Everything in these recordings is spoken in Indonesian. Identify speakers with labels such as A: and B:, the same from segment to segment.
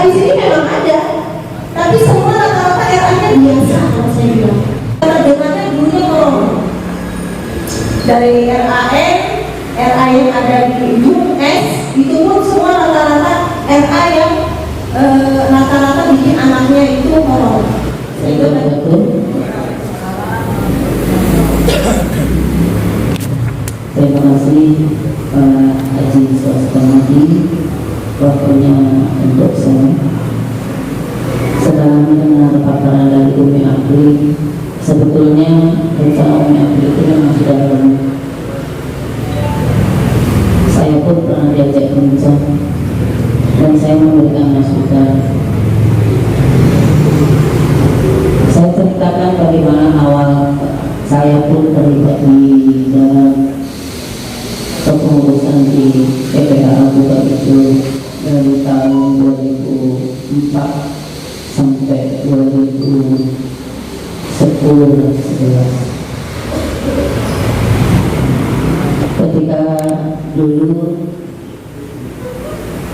A: di sini memang ada, tapi semua rata-rata RA-nya biasa. Kalau saya bilang, dengarnya dulunya corona. Dari RAN, RA yang ada di US itu pun semua rata-rata RA yang rata-rata bikin anaknya itu corona. Sehingga
B: terima kasih Pak Haji Swastamadi waktunya untuk saya. Setelah mendengar paparan dari Umi Abri, sebetulnya rencana Umi Abri itu memang sudah lama. Saya pun pernah diajak bincang dan saya memberikan masukan. Saya ceritakan bagaimana awal saya pun terlibat di dalam kepengurusan di PPH Buka itu dari tahun 2004 sampai 2010 dan 11. Ketika dulu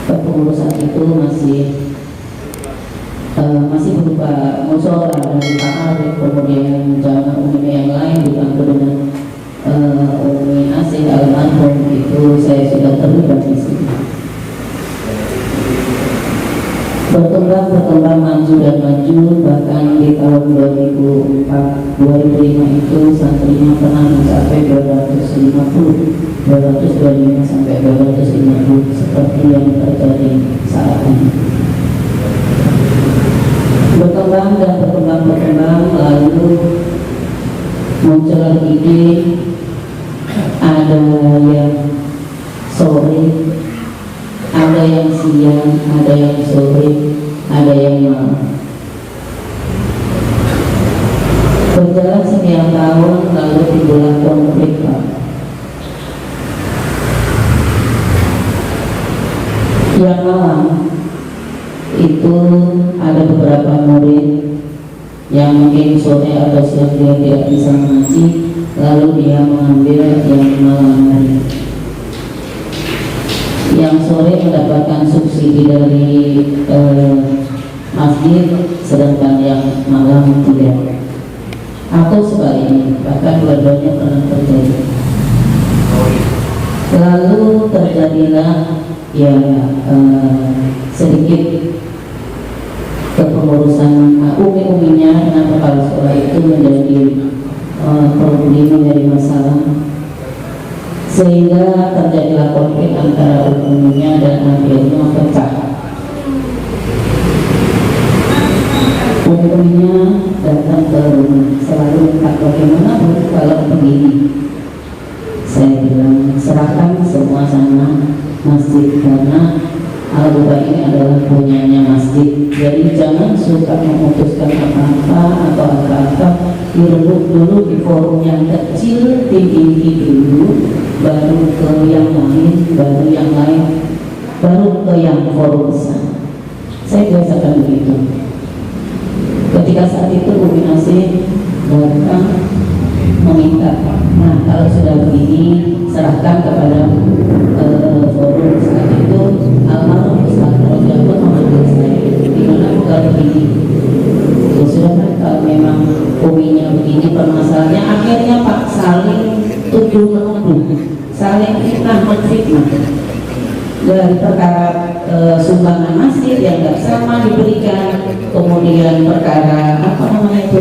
B: kepengurusan itu masih berupa musyawarah dari Pak Arif, kemudian jamaah umum yang lain dibantu dengan Umi Asih almarhum, itu saya sudah terlibat di sini. Berkembang maju dan maju, bahkan di tahun 2004 2005 itu santrinya pernah mencapai 250, 225 sampai 250 seperti yang terjadi saat ini. Berkembang lalu muncul ide, ada yang sore, ada yang siang, ada yang sore, ada yang malam. Berjalan sekian tahun lalu timbullah konflik, Pak. Yang malam itu ada beberapa murid yang mungkin sore atau siang dia tidak bisa mengaji, lalu dia mengambil yang malam hari. Yang sore mendapatkan subsidi dari masjid, sedangkan yang malam tidak, atau sebaliknya, bahkan dua-duanya pernah terjadi. Lalu terjadilah sedikit kepengurusan umi-uminya, kepala sekolah itu menjadi menjadi masalah, sehingga terjadilah konflik antara uminya dan akhirnya pecah. Uminya datang ke rumah, selalu minta bagaimana kalau begini. Saya bilang serahkan semua sama masjid, karena Al-Buka ini adalah punyanya masjid. Jadi jangan suka memutuskan apa-apa atau apa-apa, dirembuk dulu di forum yang kecil, tinggi dulu, baru ke yang lain, baru ke yang forum besar. Saya biasakan begitu. Ketika saat itu Umi Asih datang meminta, nah kalau sudah begini serahkan kepada forum. Saat itu almarhum Ustaz Roja pun memanggil saya, gimana kalau begini? Ya sudah kan, kalau memang uminya begini permasalahannya, akhirnya Pak saling tuduh menuduh, saling fitnah menfitnah. Dari perkara sumbangan masjid yang nggak sama diberikan, kemudian perkara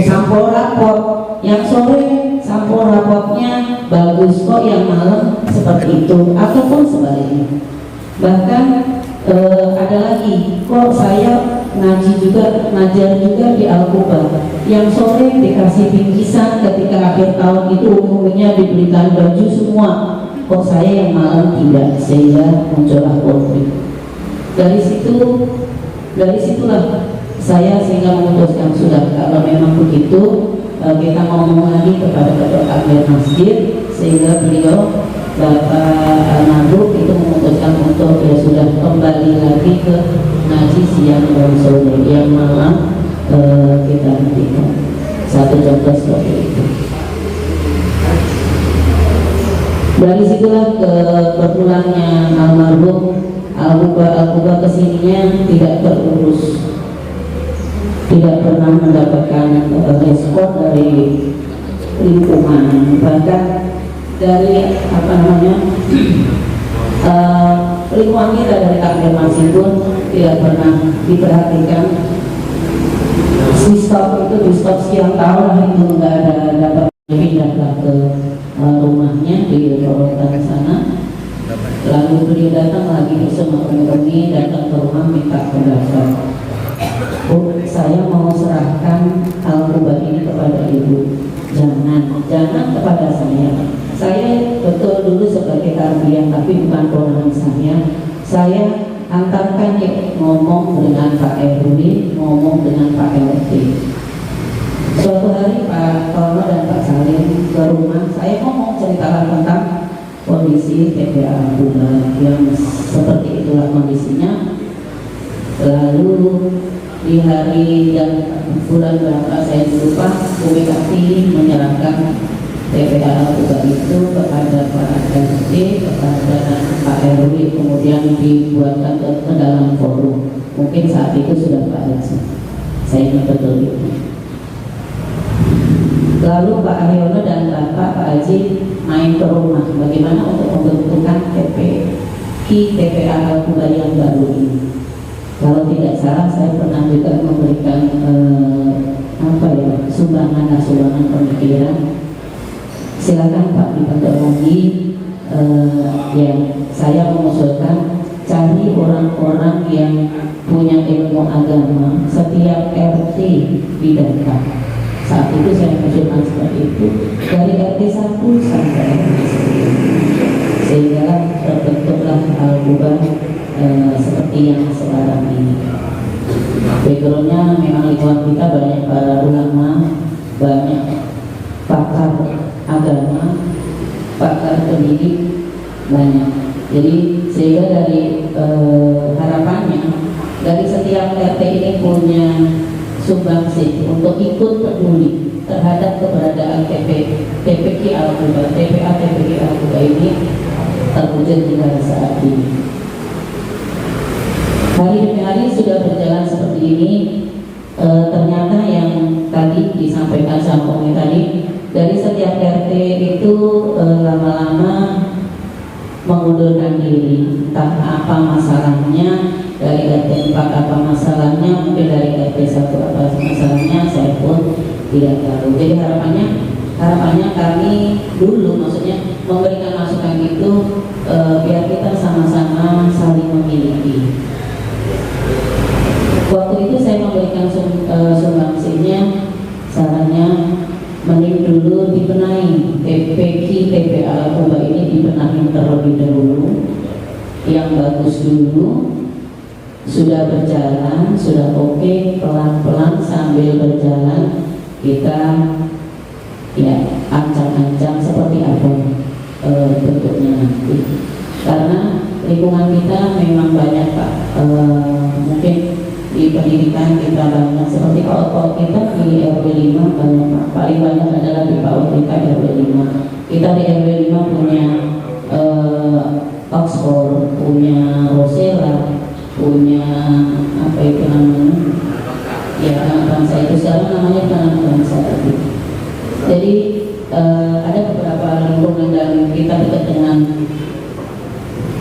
B: sampul rapor, yang sore sampul rapornya bagus kok, yang malam seperti itu, ataupun sebaliknya. Bahkan ada lagi, kok saya ngajar juga di Al-Quba, yang sore dikasih bingkisan ketika akhir tahun itu umumnya diberikan baju semua, kok saya yang malam tidak, sehingga muncullah konflik. Dari situlah saya sehingga memutuskan, sudah kalau memang begitu kita ngomong lagi kepada ketua takmir masjid, sehingga beliau Bapak Al-Nadruk itu memutuskan untuk ya sudah kembali lagi ke ngaji siang dan sore, yang malam kita hentikan. Satu contoh seperti itu. Dari situlah ke berpulangnya almarhum Albuba kesininya tidak terurus, tidak pernah mendapatkan respon dari lingkungan, bahkan dari lingkungan kita dari akademisi pun tidak pernah diperhatikan. Di stop sekian tahun lah itu nggak ada dapat pindahlah ke rumahnya di Rorotan sana. Lalu beliau datang lagi bersama kami datang ke rumah minta pendapat. Oh, saya mau serahkan alquran ini kepada ibu. Jangan kepada saya. Saya betul dulu sebagai tarbiyah tapi bukan kewenangan saya. Saya antarkan ya, ngomong dengan Pak RW, ngomong dengan Pak RT. Suatu hari Pak Tono dan Pak Salim ke rumah, saya ngomong ceritakan tentang kondisi TPA Albuba yang seperti itulah kondisinya. Lalu di hari dan bulan berapa saya lupa, Bupati menyerahkan TPA Albuba itu kepada Pak RT, kepada Pak RW, kemudian dibuatkan ke dalam forum. Mungkin saat itu sudah Pak Haji, saya ingat betul itu. Lalu Pak Aryono dan Pak Haji main ke rumah, bagaimana untuk membentukkan TPA Albuba yang baru ini. Kalau tidak salah saya pernah juga memberikan sumbangan pemikiran. Silakan Pak ditindaklanjuti. Yang saya mengusulkan cari orang-orang yang punya ilmu agama, setiap RT didata. Saat itu saya mengusulkan seperti itu dari RT 1 sampai RT 10, sehingga terbentuklah Albuba seperti yang sekarang ini. Backgroundnya memang lingkungan kita banyak para ulama, banyak pakar agama, pakar pendidik, banyak. Jadi sehingga dari harapannya dari setiap RT ini punya sumbangsi untuk ikut peduli terhadap keberadaan TPQ Albuba, TPQ Albuba ini terwujud hingga saat ini. Hari demi hari sudah berjalan seperti ini. Ternyata yang tadi disampaikan sama Umi tadi, dari setiap RT itu lama-lama mengundurkan diri. Entah apa masalahnya, dari RT 4 apa masalahnya, mungkin dari RT 1 apa masalahnya, saya pun tidak tahu. Jadi harapannya kami dulu maksudnya memberikan masukan itu biar kita sama-sama saling memiliki. Waktu itu saya memberikan sumbangsinya, sarannya mending dulu dibenahi TPA Albuba ini, dibenahi terlebih dahulu, yang bagus dulu. Sudah berjalan, sudah oke, pelan-pelan sambil berjalan kita ya ancang-ancang seperti apa bentuknya nanti. Karena lingkungan kita memang banyak Pak, mungkin di pendidikan kita banyak, seperti PAUD kita di RW 5 banyak Pak. Paling banyak adalah di PAUD kita RW 5. Kita di RW 5 punya Oxford, punya Rosella, punya apa itu namanya ya, anak bangsa itu sekarang namanya anak bangsa tadi. Jadi ada beberapa lingkungan dan kita dekat dengan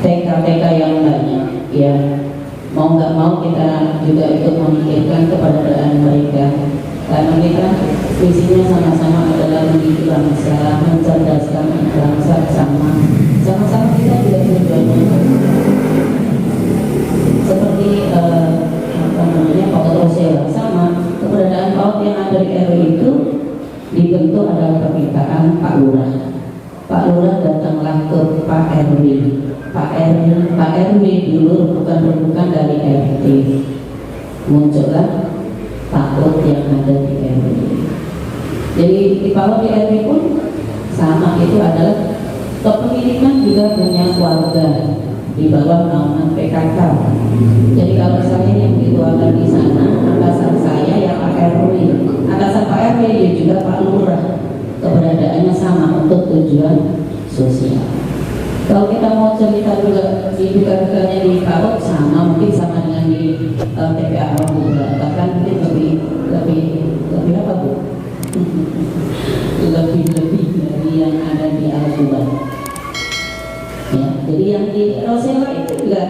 B: TK yang banyak ya. Mau nggak mau kita juga ikut memikirkan keberadaan mereka, karena kita visinya sama-sama adalah mendidik bangsa, mencerdaskan bangsa, sama-sama kita juga tujuannya seperti PAUD Rosella, sama keberadaan PAUD yang ada di RW itu dibentuk adalah permintaan Pak Lurah. Pak Lurah datanglah ke Pak RW. Pak RW dulu bukan dari RT, muncullah PAUD yang ada di RW. Jadi di PAUD di RW pun sama, itu adalah kepemilikan juga punya keluarga di bawah naungan PKK. Jadi kalau saya yang dituakan di sana, atasan saya yang Pak RW, atasan Pak RW ya juga Pak Lurah, keberadaannya sama untuk tujuan sosial. Kalau kita mau cerita juga di duka-dukanya di PAUD sama, mungkin sama dengan di TPA juga, bahkan mungkin lebih apa Bu? lebih dari yang ada di Al-Quran. Ya, jadi yang di Rosella itu juga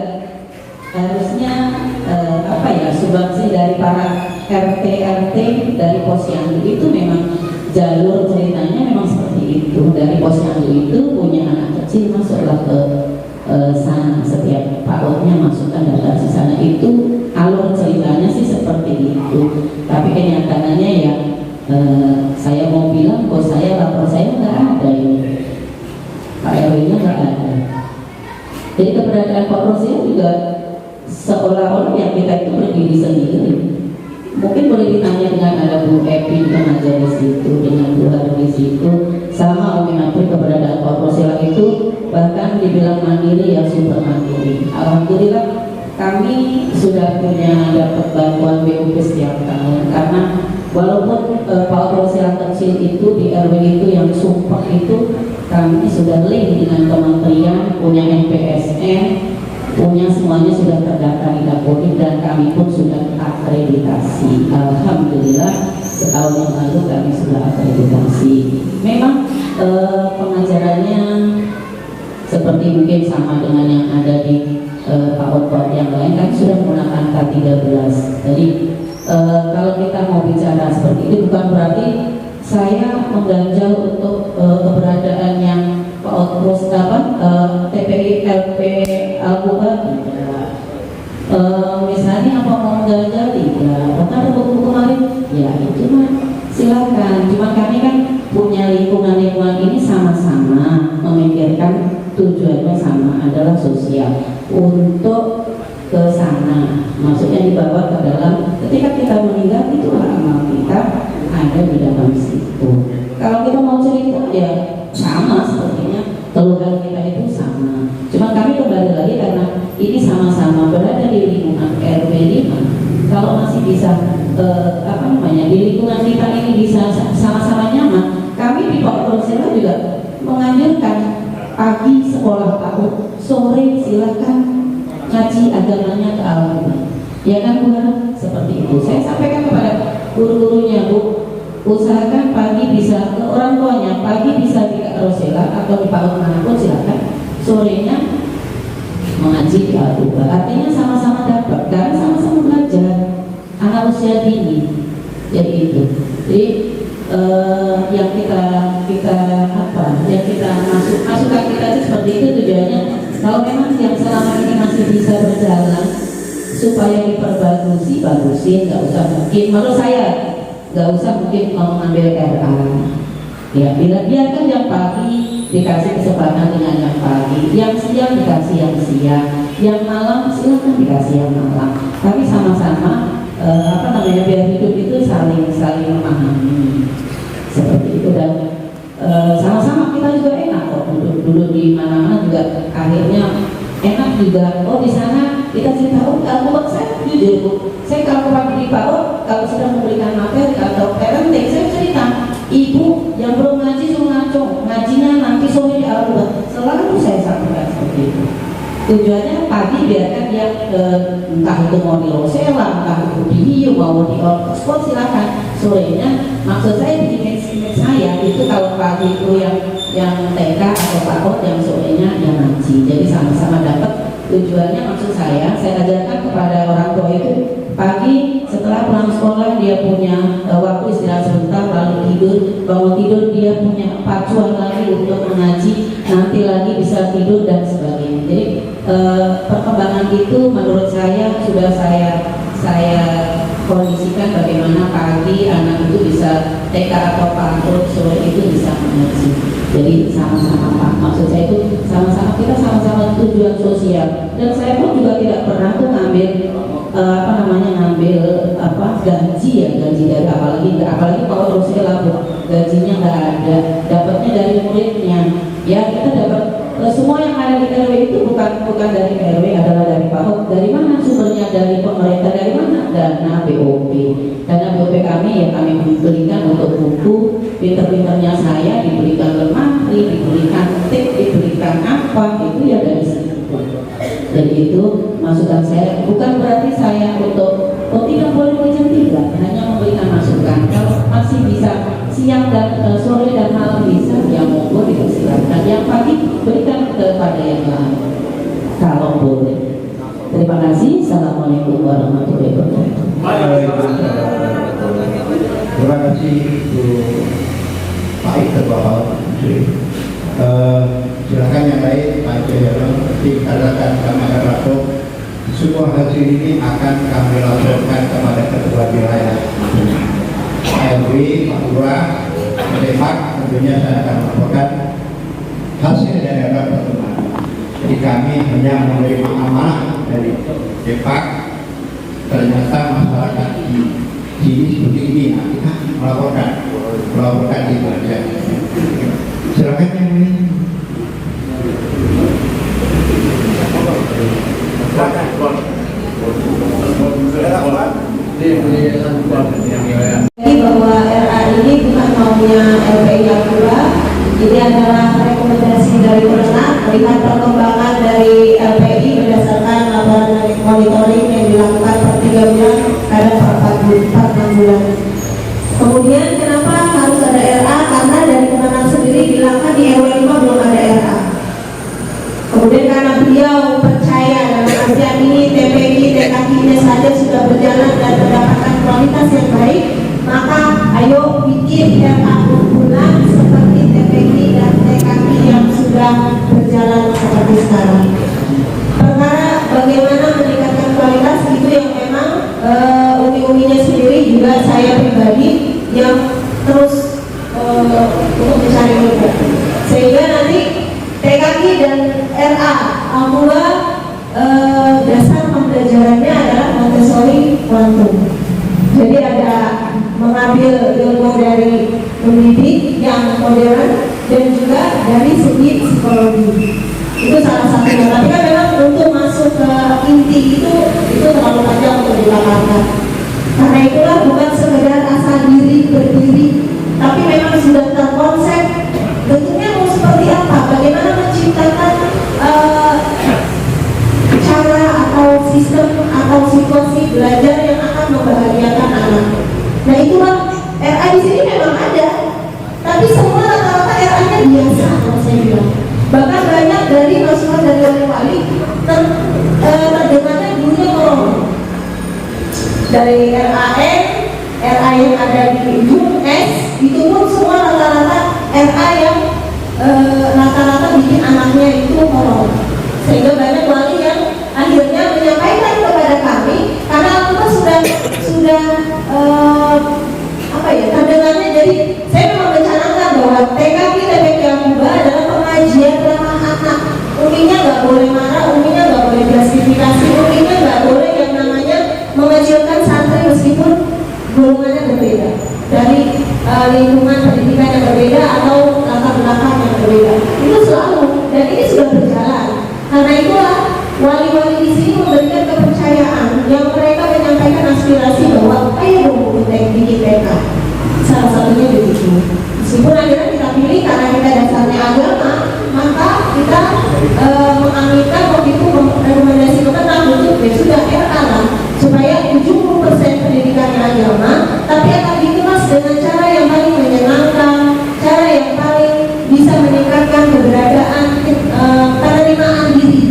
B: harusnya apa ya, sumbangsi dari para RT dari posyandu itu memang jalur ceritanya memang seperti itu. Dari posyandu itu punya anak kecil masuklah ke sana, setiap PAUD-nya masukkan data di sana, itu alur ceritanya sih seperti itu. Tapi kenyataannya ya saya mau bilang bahwa lapor saya nggak ada ini, Pak RW-nya nggak ada. Jadi keberadaan Pak Rosia juga seolah-olah yang kita itu berdiri sendiri. Mungkin boleh ditanya dengan ada Bu Epi dengan aja di situ, dengan Bu Har di situ, sama Umi Apri, keberadaan Pak Rosia itu bahkan dibilang mandiri, yang super mandiri. Alhamdulillah kami sudah punya dapat bantuan BUP setiap tahun, karena walaupun Pak Rosia kecil itu di RW itu yang sumpah itu, kami sudah link dengan kementerian, punya NPSN, punya semuanya sudah terdaftar di Dapodik, dan kami pun sudah akreditasi. Alhamdulillah setahun yang lalu kami sudah akreditasi. Memang pengajarannya seperti mungkin sama dengan yang ada di PAUD yang lain, kan sudah menggunakan K13. Jadi kalau kita mau bicara seperti itu, bukan berarti saya mengganjal untuk keberadaan yang PAUD TPI LP Al-Quran tidak. Misalnya apa mau mengganjal tidak, bahkan ada buku kemarin ya itu mah silakan. Cuma kami kan punya lingkungan ini sama-sama memikirkan tujuannya sama, adalah sosial untuk ke sana, maksudnya dibawa ke dalam, ketika kita meninggal itu amal kita ada di dalam situ. Kalau kita mau cerita ya sama, sepertinya keluhan kita itu sama. Cuma kami kembali lagi karena ini sama-sama berada di lingkungan RW 5. Kalau masih bisa di lingkungan kita ini bisa sama-sama nyaman, kami di Pak Rosella juga menganjurkan pagi sekolah PAUD, sore silakan ngaji agamanya ke Al-Quran. Ya kan Bu? Seperti itu. Saya sampaikan kepada guru-gurunya, Bu, usahakan pagi bisa ke orang tuanya, pagi bisa di Rosella atau di PAUD manapun silakan, sorenya mengaji di Al-Quran. Artinya sama-sama dapat, karena sama-sama belajar anak usia dini. Jadi itu. Jadi yang kita masukan kita itu seperti itu tujuannya. Kalau memang yang selama ini masih bisa berjalan supaya bagusin, nggak usah mungkin, menurut saya nggak usah mungkin mau ngambil RA. Ya, biarkan yang pagi dikasih kesempatan dengan yang pagi, yang siang dikasih yang siang, yang malam silakan dikasih yang malam. Tapi sama-sama biar hidup itu saling memahami seperti itu, dan sama-sama kita juga enak kok duduk di mana-mana juga akhirnya enak juga. Oh di sana kita cerita, buat saya jujur Bu, saya kalau di PAUD kalau sudah memberikan materi atau parenting, saya cerita ibu yang belum ngaji suruh ngajinya nanti sore di Al-Quran, selalu saya sampaikan seperti itu. Tujuannya pagi biarkan dia entah itu mau di Rosella, entah itu di Hiu, mau di Oxford silakan. Sorenya maksud saya di image saya itu kalau pagi itu yang TK atau PAUD, yang sorenya yang ngaji. Jadi sama-sama dapat. Tujuannya maksud saya ajarkan kepada orang tua itu pagi setelah pulang sekolah dia punya waktu istirahat sebentar, lalu bangun tidur dia punya pacuan lagi untuk mengaji, nanti lagi bisa tidur dan sebagainya. Jadi perkembangan itu menurut saya sudah saya kondisikan bagaimana pagi anak itu bisa TK atau PAUD, sore itu bisa mengaji. Jadi sama-sama Pak, maksud saya itu sama-sama, kita sama-sama tujuan sosial. Dan saya pun juga tidak pernah tuh ngambil gaji dari apalagi kalau Rosella gajinya nggak ada, dapatnya dari muridnya. Ya kita dapat semua yang ada di RW itu bukan dari RW, adalah dari PAUD. Dari mana sumbernya? Dari pemerintah. Dari mana? Dana BOP. Dana BOP kami yang kami berikan untuk buku, pinter-pinternya saya diberikan lemari, diberikan tip, diberikan apa, itu ya dari situ. Jadi itu masukan saya, bukan berarti saya untuk tidak boleh ujian, tidak, hanya memberikan masukan. Kalau masih bisa siang dan sore dan malam bisa, ya monggo dipersilakan. Yang pagi berikan kepada yang lain kalau boleh. Terima kasih. Assalamualaikum warahmatullahi wabarakatuh.
C: Terima kasih Bu Pak Ketua silakan yang lain Pak Jayana. Dikatakan kami akan lapor semua hasil ini akan kami laporkan kepada Ketua Wilayah RW Pak Lurah Demak. Tentunya saya akan melaporkan hasil dari rapat pertemuan. Jadi kami hanya menerima amanah dari Depak, ternyata masyarakat di sini seperti ini, nah kita melaporkan itu aja. Silakan yang ini.
A: Jadi bahwa RA ini bukan maunya LPI Yakura, ini adalah rekomendasi dari Pernak melihat perkembangan dari LPI berdasarkan laporan dari monitoring yang dilakukan per 3 bulan, kadang per 4 bulan. Kemudian kenapa harus ada RA? Karena dari Kemenang sendiri bilangkan di RW 5 belum ada RA. Kemudian karena beliau percaya dalam artian ini TPK, TKK-nya saja sudah berjalan dan mendapatkan kualitas yang baik, maka ayo bikin RA unggulan seperti TPK dan TKK yang sudah berjalan seperti sekarang. Perkara bagaimana meningkatkan kualitas itu yang memang umi-uminya sendiri juga saya pribadi yang terus untuk mencari ilmu, sehingga nanti TKK dan RA alhamdulillah dasar pembelajarannya adalah Montessori kuantum. Jadi ada mengambil ilmu dari pendidik yang modern dan juga dari segi psikologi. Itu salah satunya. Tapi kan memang untuk masuk ke inti itu terlalu panjang untuk dilakukan. Karena itulah bukan sekedar asal diri berdiri, tapi memang sudah terkonsep bentuknya mau seperti apa, bagaimana menciptakan cara atau sistem atau situasi belajar yang akan membahagiakan anak. Nah itulah RA di sini memang ada, tapi semua rata-rata RA-nya biasa kalau saya bilang. Bahkan banyak dari masukan dari wali-wali terdengarnya dulunya tolong dari RAN, RA yang ada di ujung S, itu pun semua rata-rata RA yang rata-rata bikin anaknya itu tolong. Sehingga banyak wali yang akhirnya menyampaikan kepada kami, karena aku sudah terdengarnya. Jadi saya memang mencanangkan bahwa TKK TPK Yakuba adalah pengajian ramah anak. Uminya nggak boleh marah, uminya nggak boleh klasifikasi, uminya nggak boleh yang namanya mengecilkan santri meskipun golongannya berbeda, dari lingkungan pendidikan yang berbeda atau latar belakang yang berbeda. Itu selalu, dan ini sudah berjalan. Karena itulah wali-wali di sini memberikan kepercayaan yang mereka menyampaikan aspirasi bahwa ayo dong bikin TK. Salah satunya begitu. Meskipun akhirnya kita pilih karena kita dasarnya agama, maka kita mengaminkan waktu itu rekomendasi Kemenang untuk sudah RA lah, supaya 70% pendidikannya agama, tapi akan dikemas dengan cara yang paling menyenangkan, cara yang paling bisa meningkatkan keberadaan penerimaan diri.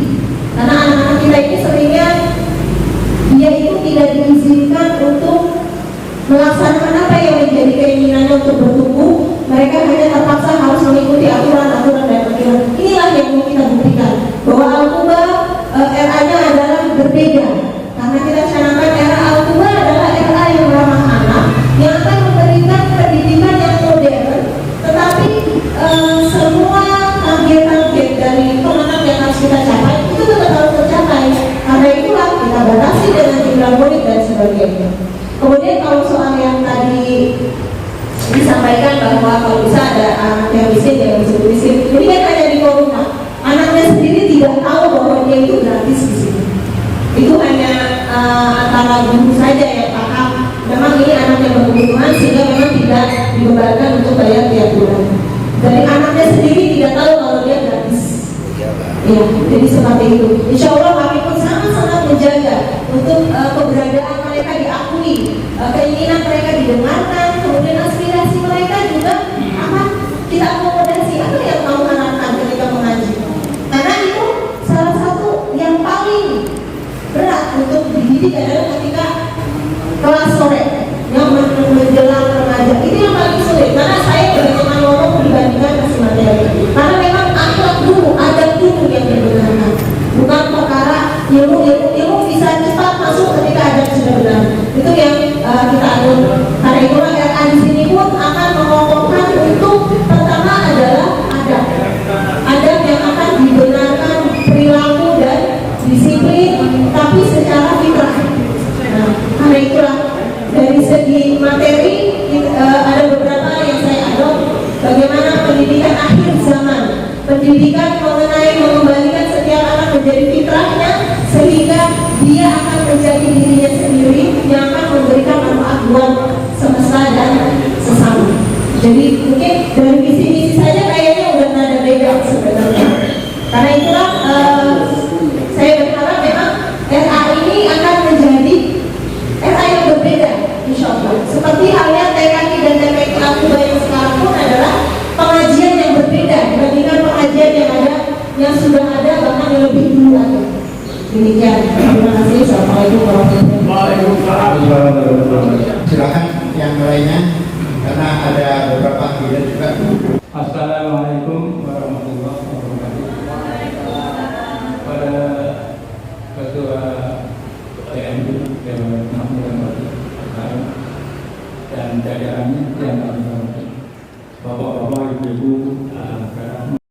A: Karena anak-anak kita ini seringnya dia itu tidak diizinkan untuk melaksanakan apa yang menjadi keinginannya untuk bertumbuh. Mereka hanya terpaksa harus mengikuti aturan-aturan dan aturan. Inilah yang mau kita buktikan bahwa Al-Quba RA-nya adalah berbeda. Karena kita canangkan era Al-Quba adalah RA yang ramah anak, yang akan memberikan pendidikan yang modern, tetapi semua target-target dari Kemenang yang harus kita capai itu tetap harus tercapai. Karena itulah kita batasi dengan jumlah murid dan sebagainya. Kemudian kalau soal yang tadi disampaikan bahwa kalau bisa ada anak yang miskin, yang miskin, ini kan hanya di rumah. Anaknya sendiri tidak tahu bahwa dia itu gratis di sini. Itu hanya antara guru saja yang paham. Memang ini anak yang berkebutuhan sehingga memang tidak dibebankan untuk bayar tiap bulan. Dari anaknya sendiri tidak tahu kalau dia gratis. Ya, jadi seperti itu. Insya Allah kami pun sangat-sangat menjaga untuk keberadaan mereka diakui, keinginan mereka didengarkan, kemudian aspirasi mereka juga akan kita akomodasi. Apa yang kamu harapkan ketika mengaji? Karena itu salah satu yang paling berat untuk dididik adalah ketika kelas sore yang menjelang remaja. Itu yang paling sulit. Karena saya bagaimana ngomong dibandingkan kasih materi. Karena memang akhlak dulu, adab dulu yang dibenarkan. Bukan perkara ilmu bisa cepat masuk ketika adab sudah benar. Itu yang kita atur. Karena itulah RA di sini pun akan mengokohkan untuk pertama adalah adab. Adab yang akan dibenarkan perilaku dan disiplin, tapi secara fitrah. Nah, karena itulah dari segi materi ada beberapa yang saya adop. Bagaimana pendidikan akhir zaman, pendidikan mengenai mengembalikan setiap anak menjadi fitrahnya, sehingga dia akan menjadi dirinya sendiri yang akan memberikan manfaat buat semesta dan sesama. Jadi mungkin dari misi-misi saja kayaknya udah ada beda sebenarnya. Karena itulah saya berharap memang RA ini akan menjadi RA yang berbeda, insya Allah. Seperti halnya TKI dan TPK Akuba yang sekarang pun adalah pengajian yang berbeda dibandingkan pengajian yang ada, yang sudah ada bahkan yang lebih dulu lagi. Demikian. Terima kasih. Assalamualaikum warahmatullahi wabarakatuh.
C: Silakan yang lainnya karena ada beberapa video juga.
D: Assalamualaikum warahmatullahi wabarakatuh. Pada Ketua TNI Dewan Makmuran dan jajarannya yang kami hormati, bapak-bapak, ibu-ibu,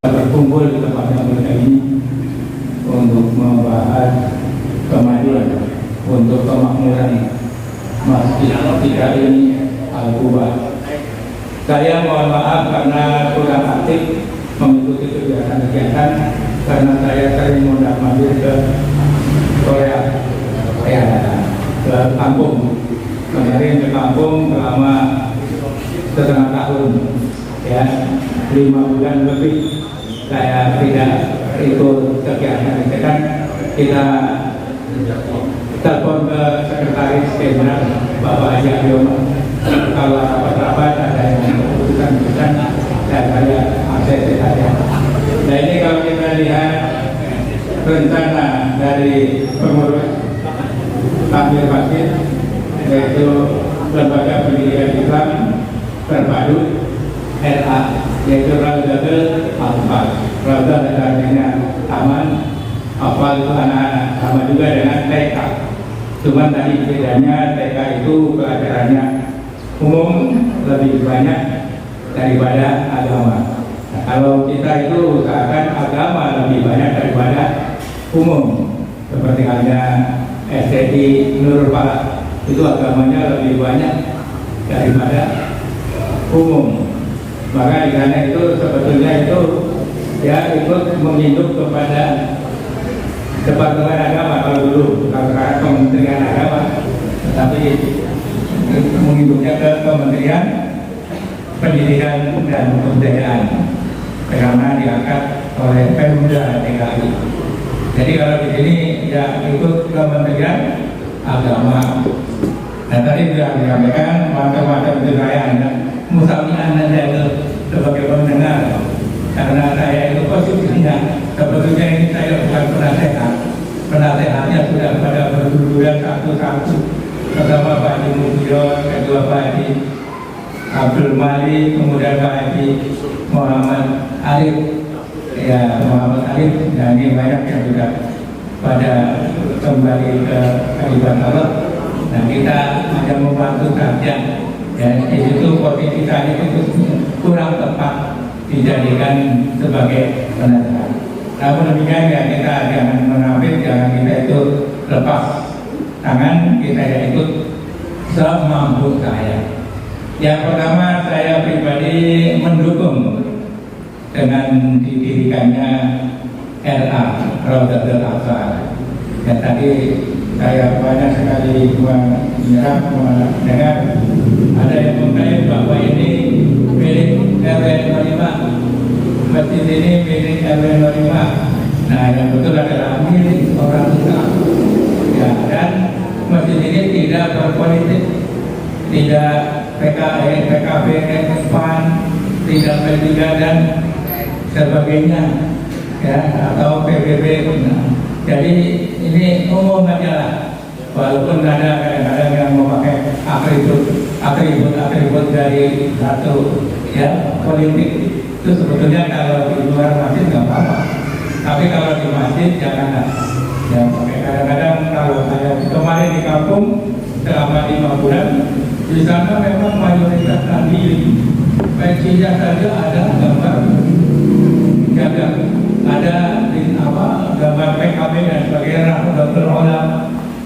D: berkumpul di tempat yang mulia ini untuk membahas kemajuan untuk kemakmuran Masjid kita ini Al-Quba. Saya mohon maaf karena kurang aktif mengikuti kegiatan-kegiatan karena saya sering mondar-mandir ke Korea, ke kampung. Kemarin ke kampung selama setengah tahun, ya 5 bulan lebih saya tidak ikut kegiatan itu kan. Kita telepon ke sekretaris jenderal Bapak Haji Abiono, kalau rapat-rapat ada yang keputusan-keputusan dan saya akses saja. Nah ini kalau kita lihat rencana dari pengurus Takmir Masjid, yaitu Lembaga Pendidikan Islam Terpadu RA, yaitu Raudatul Atfal. Raudah artinya taman, Atfal itu anak-anak, sama juga dengan TK. Cuman tadi bedanya TK itu pelajarannya umum lebih banyak daripada agama. Nah, kalau kita itu usahakan agama lebih banyak daripada umum, seperti halnya STI Nurul Falak, itu agamanya lebih banyak daripada umum. Maka di sana itu sebetulnya itu ya ikut menginduk kepada Departemen Agama kalau dulu, kalau sekarang Kementerian Agama, tetapi menginduknya ke Kementerian Pendidikan dan Kebudayaan karena diangkat oleh Pemda DKI. Jadi kalau di sini ya ikut Kementerian Agama. Nah tadi sudah disampaikan macam-macam penilaian dan musamian Anda itu sebagai pendengar, karena saya itu posisinya sebetulnya ini saya bukan penasehat. Penasehatnya sudah pada berguguran satu-satu, pertama Pak Haji Mubiro, kedua Pak Haji Abdul Malik, kemudian Pak Haji Muhammad Arif, ya Muhammad Arif, dan ini banyak yang sudah pada kembali ke kalimat Allah. Nah kita hanya membantu saja, dan di situ posisi saya itu kurang tepat dijadikan sebagai penasehat. Namun demikian ya kita jangan menafik, jangan kita itu lepas tangan, kita ya ikut semampu saya. Yang pertama saya pribadi mendukung dengan didirikannya RA Raudatul Atfal. Dan tadi saya banyak sekali mendengar ada yang mengklaim bahwa ini milik RW 05, masjid ini milik RW 05. Nah, yang betul adalah milik orang Islam. Ya, dan masjid ini tidak berpolitik, tidak PKS, PKB, PAN, tidak P3 dan sebagainya, ya, atau PBB. Nah, jadi ini umum aja lah, walaupun ada kadang-kadang yang memakai atribut dari satu ya politik, itu sebetulnya kalau di luar masjid nggak apa-apa, tapi kalau di masjid janganlah. Ya, kadang-kadang kalau saya kemarin di kampung selama 5 bulan, di sana memang mayoritas Nahdliyin, pensinya saja ada gambar jaga, ada gambar PKB dan sebagainya, Dr. Olam.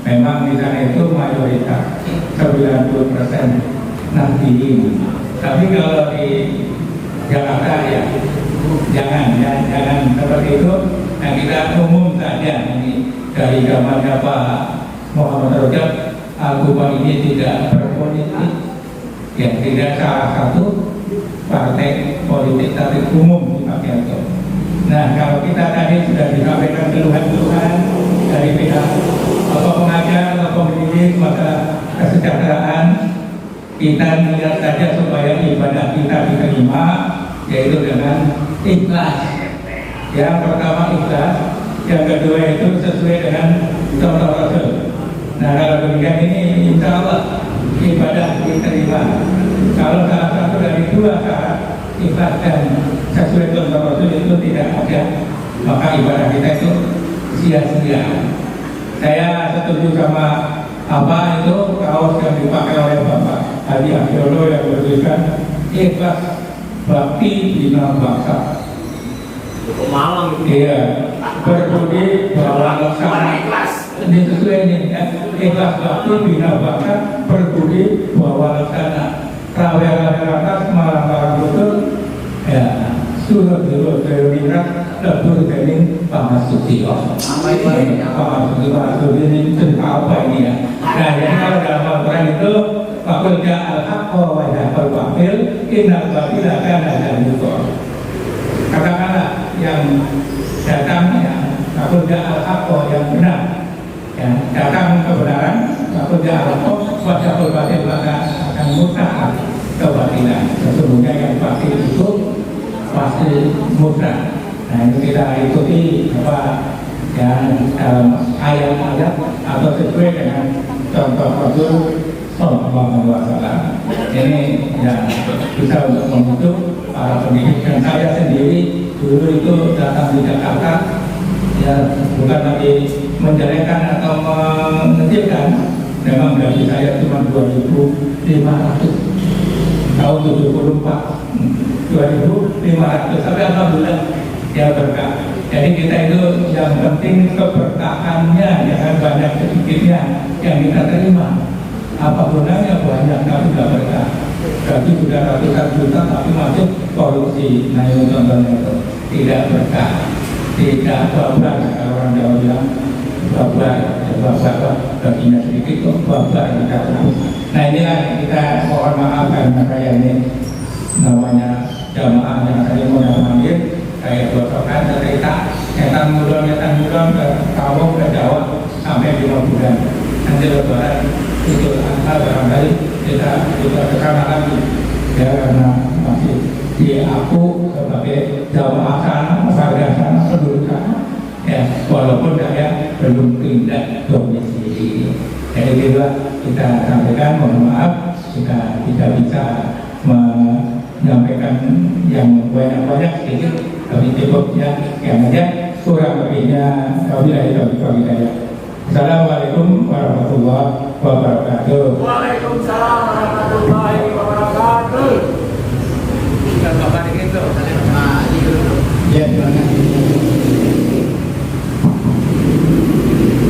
D: Memang di sana itu mayoritas 90% Nahdliyin. Tapi kalau di Jakarta ya jangan seperti itu. Nah, kita umum saja ini dari zamannya Pak Muhammad Rajab, Al-Quban ini tidak berpolitik, ya tidak salah satu partai politik tapi umum dipakai itu. Nah, kalau kita tadi sudah disampaikan keluhan-keluhan dari pihak pengajar atau pendidik maka kesejahteraan, kita lihat saja supaya ibadah kita diterima, yaitu dengan ikhlas. Yang pertama ikhlas, yang kedua itu sesuai dengan contoh Rasul. Nah, kalau demikian ini insya Allah ibadah diterima. Kalau salah satu dari dua syarat ikhlas dan sesuai contoh Rasul itu tidak ada, maka ibadah kita itu sia-sia. Saya setuju sama apa itu kaos yang dipakai oleh Bapak Hadi Akhirullah yang bertuliskan ikhlas bakti bina bangsa.
E: Malang
D: Iya, berbudi bahwa laksana ini sesuai ini ya. Ikhlas bakti bina bangsa, berbudi bahwa laksana rawera atas malam betul ya, surat mirat lebur dening pamasuti. Pamasuti ini cerita apa ini ya? Nah, jadi kalau dalam Al-Quran itu Fakul ja'al haqqa wa yahqal batil innal batila kana zahuqa. Katakanlah yang datang ya, Fakul ja'al haqqa yang benar ya, datang kebenaran, Fakul ja'al haqqa wa yahqal batil maka akan musnah kebatilan. Sesungguhnya yang batil itu pasti musnah. Nah, itu kita ikuti apa ya dalam ayat-ayat atau sesuai dengan contoh Rasul Sallallahu Alaihi Wasallam. Ini ya bisa untuk membentuk para pendidik. Dan saya sendiri dulu itu datang di Jakarta ya bukan lagi menjelekkan atau mengecilkan. Memang gaji saya cuma 2.500 tahun 74. 2.500, tapi alhamdulillah ya berkah. Jadi kita itu yang penting keberkahannya, jangan banyak sedikitnya yang kita terima. Apa gunanya banyak tapi tidak berkah. Gaji sudah ratusan juta tapi masih korupsi. Nah, itu contohnya itu tidak berkah, tidak babar. Kalau orang Jawa bilang babar, gajinya sedikit kok babar. Nah, inilah kita mohon maaf karena kayak ini namanya jamaah yang saya mau manggil kayak gosokan cerita nyetan mulon ke Kampung ke Jawa sampai 5 bulan nanti lebaran itu barangkali kita kesana lagi ya, karena masih di aku sebagai jamaah sana, warga sana, penduduk sana ya, walaupun saya belum pindah domisili. Jadi kita sampaikan mohon maaf jika tidak bisa menyampaikan yang banyak-banyak sedikit, tapi cukup ya yang aja, kurang lebihnya wabillahi taufiq wal hidayah. Assalamualaikum warahmatullahi wabarakatuh.
E: Waalaikumsalam warahmatullahi wabarakatuh. Kita kabar gitu.
C: Ya, terima kasih.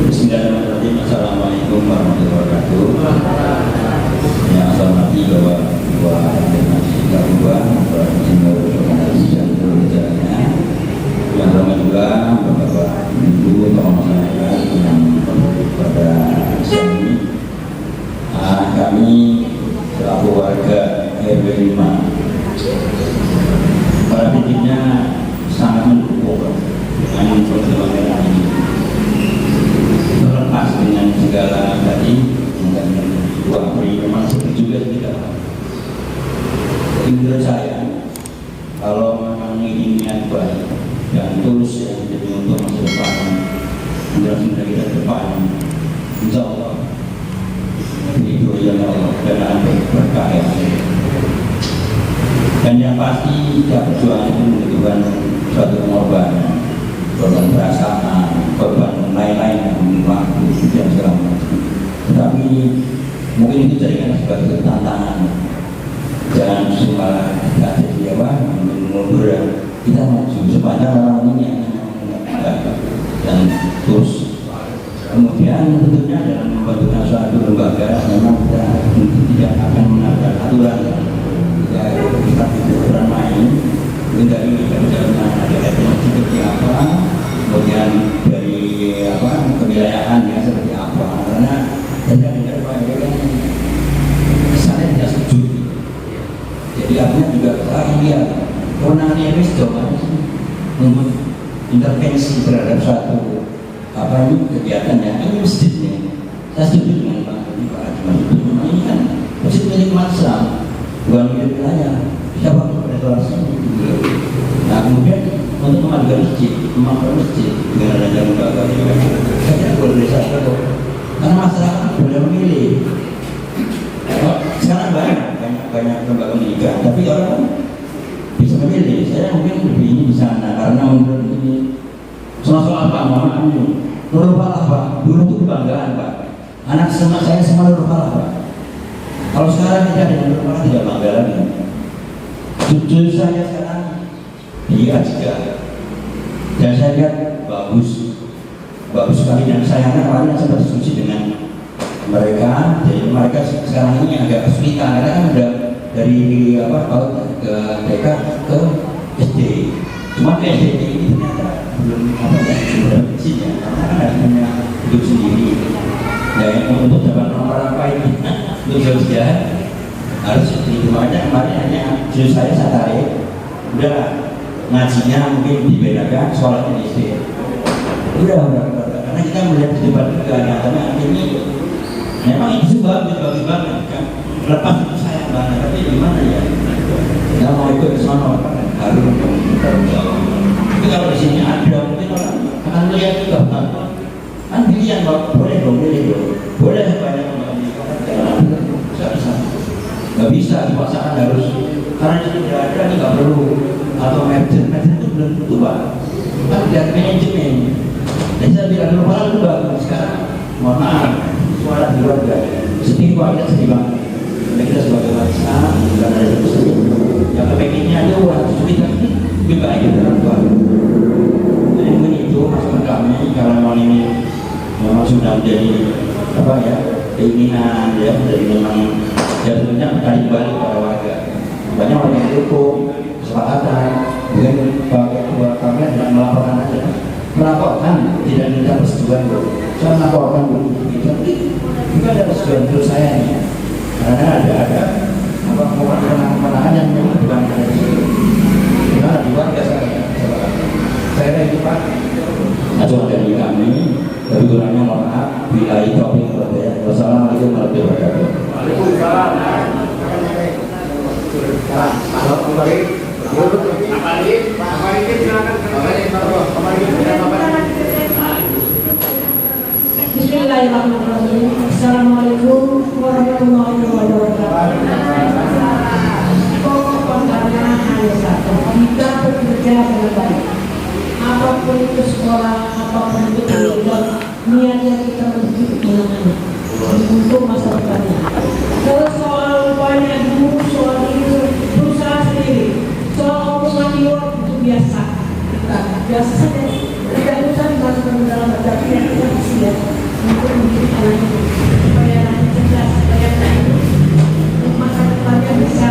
F: Bismillahirrahmanirrahim. Assalamualaikum warahmatullahi wabarakatuh. Yang saya hormati Bapak Ketua Gabungan Bapak Insinyur Organisasi dan Jalannya, yang hormat juga Bapak Ibu tokoh masyarakat yang pada kami selaku warga RW 5 para titiknya sangat mendukung dengan program merah ini. Terlepas dengan segala tadi dan dua beri memang seperti juga tidak. Menurut saya, kalau memang ini niat baik dan tulus yang jadi untuk masa depan, generasi kita ke depan, insya Allah itu yang Allah dan akan berkah. Dan yang pasti setiap perjuangan itu membutuhkan suatu pengorbanan, korban perasaan, korban lain-lain yang waktu dan segala macam. Tetapi mungkin itu jadikan sebagai tantangan. Jangan cuma kita jadi apa, mundur kita maju sepanjang orang ini dan terus. Kemudian tentunya dalam membentukkan suatu lembaga memang kita tidak akan menabrak aturan. Kita aturan main, dari kerjaan ada seperti apa, kemudian dari apa kewilayahannya seperti apa. Karena saya dengar Pak kan kesannya tidak setuju. Jadi artinya juga lihat kewenangan RW coba untuk intervensi terhadap suatu apa ini kegiatannya ini masjidnya. Saya setuju dengan Pak Adman. Ini kan masjid milik umat Islam, bukan milik wilayah. Siapa pun berdekorasi. Nah kemudian untuk memajukan masjid, membangun masjid dengan adanya lembaga ini, saya kira boleh disahkan karena masyarakat boleh memilih. Sekarang banyak lembaga pendidikan, tapi orang bisa memilih. Saya mungkin lebih ini di sana karena menurut ini soal apa, mohon ini Nurul Falah Pak, dulu itu kebanggaan Pak. Anak saya semua Nurul Falah Pak. Kalau sekarang tidak ada Nurul Falah tidak bangga lagi. Jujur saya sekarang dia juga, dan saya lihat bagus sekali dan saya kemarin sempat diskusi dengan mereka. Jadi mereka sekarang ini agak kesulitan karena kan udah dari apa ke TK ke SD. Cuma ke SD ini ternyata belum apa ya belum isinya karena kan hanya hidup sendiri. Ya untuk dapat nomor apa ini untuk jauh-jauh harus itu aja. Kemarin hanya justru saya tarik udah ngajinya mungkin dibedakan sholatnya di SD. Udah karena kita melihat debat juga nyatanya ini memang itu bagus banget kan. Lepas itu sayang banget tapi gimana ya? Nggak mau ikut ke sana harus tapi kalau di sini ada mungkin orang akan melihat juga kan pilihan boleh dong boleh banyak bisa nggak bisa dipaksakan harus karena itu tidak ada ini nggak perlu atau merger itu belum tentu Pak kan lihat manajemen. Dan saya bilang dulu malah itu bagus sekarang mohon maaf suara di luar juga sedih Pak, kita sedih banget. Kita sebagai bangsa bukan ada yang sedih yang kepengennya ada uang sulit tapi lebih baik dari orang tua. Jadi mungkin itu masukan kami kalau memang ini memang sudah menjadi apa ya keinginan ya dari memang ya tentunya kembali pada warga. Banyak orang yang dukung kesepakatan mungkin bahwa kami tidak melaporkan aja melaporkan tidak minta persetujuan saya melaporkan tapi juga ada persetujuan terus saya nih karena ada apa kewenangan yang memang bukan ada di situ karena di warga saya itu Pak acuan dari kami tapi kurangnya mohon maaf bila itu wassalamualaikum warahmatullahi wabarakatuh.
E: Waalaikumsalam.
A: Bismillahirrahmanirrahim. Assalamualaikum warahmatullahi wabarakatuh. Pokok pokoknya hanya satu, kita bekerja dengan baik. Apapun itu sekolah, apapun itu pendidikan, niatnya kita mendidik anak-anak untuk masa depannya. Kalau soal banyak guru, soal itu berusaha sendiri, soal omongan di luar itu biasa. Biasa saja. Tidak usah dimasukkan dalam tapi yang kita bisa untuk mendidik anak itu supaya anak cerdas, supaya anak itu masa depannya bisa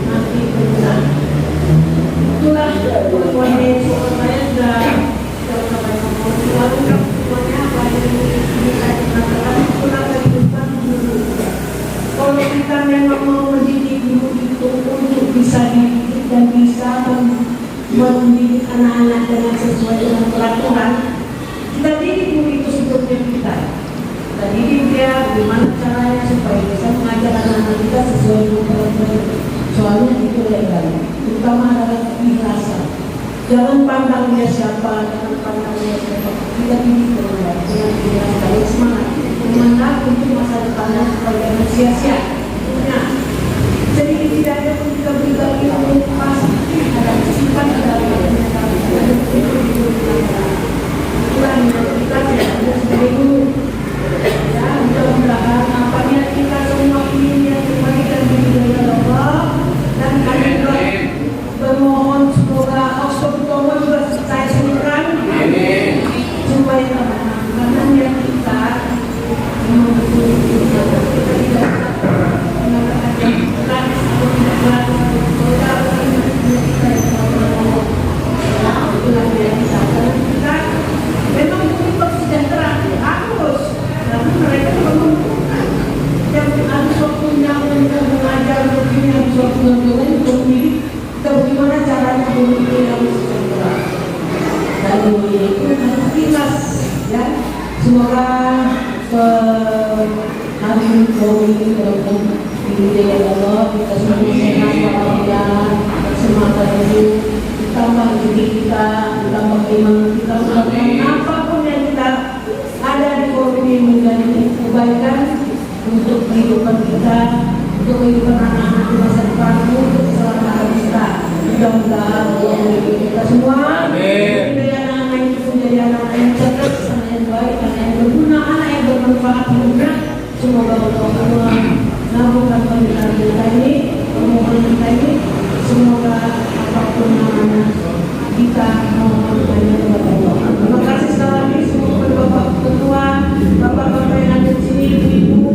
A: nanti berguna. Itulah pokoknya soal saya sudah lalu pokoknya apa yang bisa dikatakan itulah kehidupan dulu. Kalau terutama adalah keikhlasan. Jangan pandang dia siapa, jangan pandang dia siapa. Kita pilih dengan baik semangat. Semangat untuk masa depannya supaya jangan sia-sia. Nah, sedikit tidaknya pun kita berbagi ilmu pasti ada kesimpan ada kita tidak sebagai guru. Ya, mudah-mudahan apa niat kita semua ini yang kebaikan dari Allah dan kami bermohon semoga Oxford Utama juga saya serukan supaya karena niat kita memang untuk sejahtera harus, tapi mereka juga membutuhkan yang harus waktunya untuk mengajar begini, harus waktunya untuk memilih bagaimana caranya memilih yang sejahtera. Dan itu harus ikhlas, ya. Semoga hari ini ini Allah kita semua sehat walafiat, semangat itu ditambah diri kita, ditambah iman kita, apapun yang kita ada di forum ini menjadi kebaikan untuk kehidupan kita, untuk kehidupan anak-anak di masa depan, untuk keselamatan kita. Mudah-mudahan kita semua menjadi anak-anak itu menjadi anak-anak yang cerdas, anak yang baik, anak yang berguna, anak yang bermanfaat hidupnya. Semoga Allah mengabulkan permintaan kita ini, permohonan kita ini. Semoga apapun namanya kita mohon hanya kepada Allah. Terima kasih sekali lagi semua kepada Bapak Ketua, Bapak-bapak yang ada di sini, Ibu,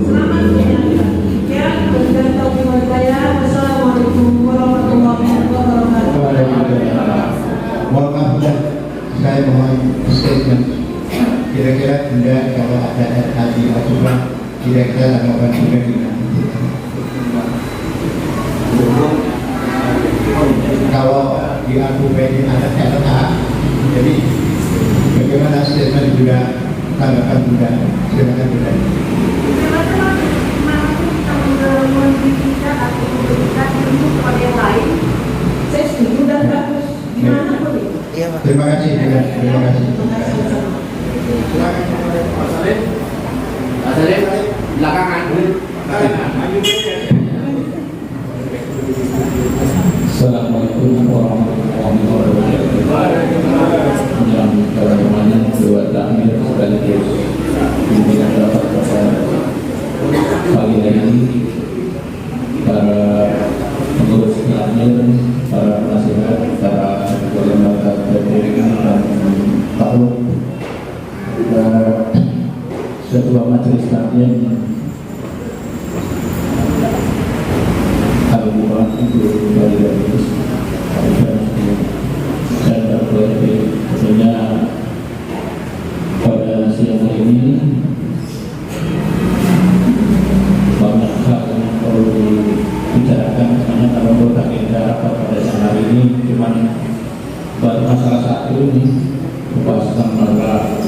A: selamat menjalankan. Ya, dan taufik wal hidayah. Wassalamualaikum warahmatullahi wabarakatuh.
C: Mohon maaf, saya mohon statement. Kira-kira Bunda kalau ada tadi aturan kira-kira tanggapan Bunda gimana? Kalau di APBD ada RA, jadi bagaimana statement Bunda, tanggapan Bunda? Silakan Bunda.
A: Saya setuju dan bagus. Gimana pun itu.
C: Terima kasih Bunda. Terima kasih.
E: Mas Salim, belakangan.
F: Assalamualaikum warahmatullahi wabarakatuh. Yang teman-teman Dewa Takmir sekaligus pimpinan rapat pada pagi hari ini, para pengurus Takmir, para nasihat, para lembaga pendidikan dan tahu, Ketua Majelis Takmir Al-Quran untuk Balikus dan tentunya pada siang hari ini banyak hal yang perlu dibicarakan. Misalnya kalau beragenda rapat pada siang hari ini cuma baru masalah satu ini, pembahasan masalah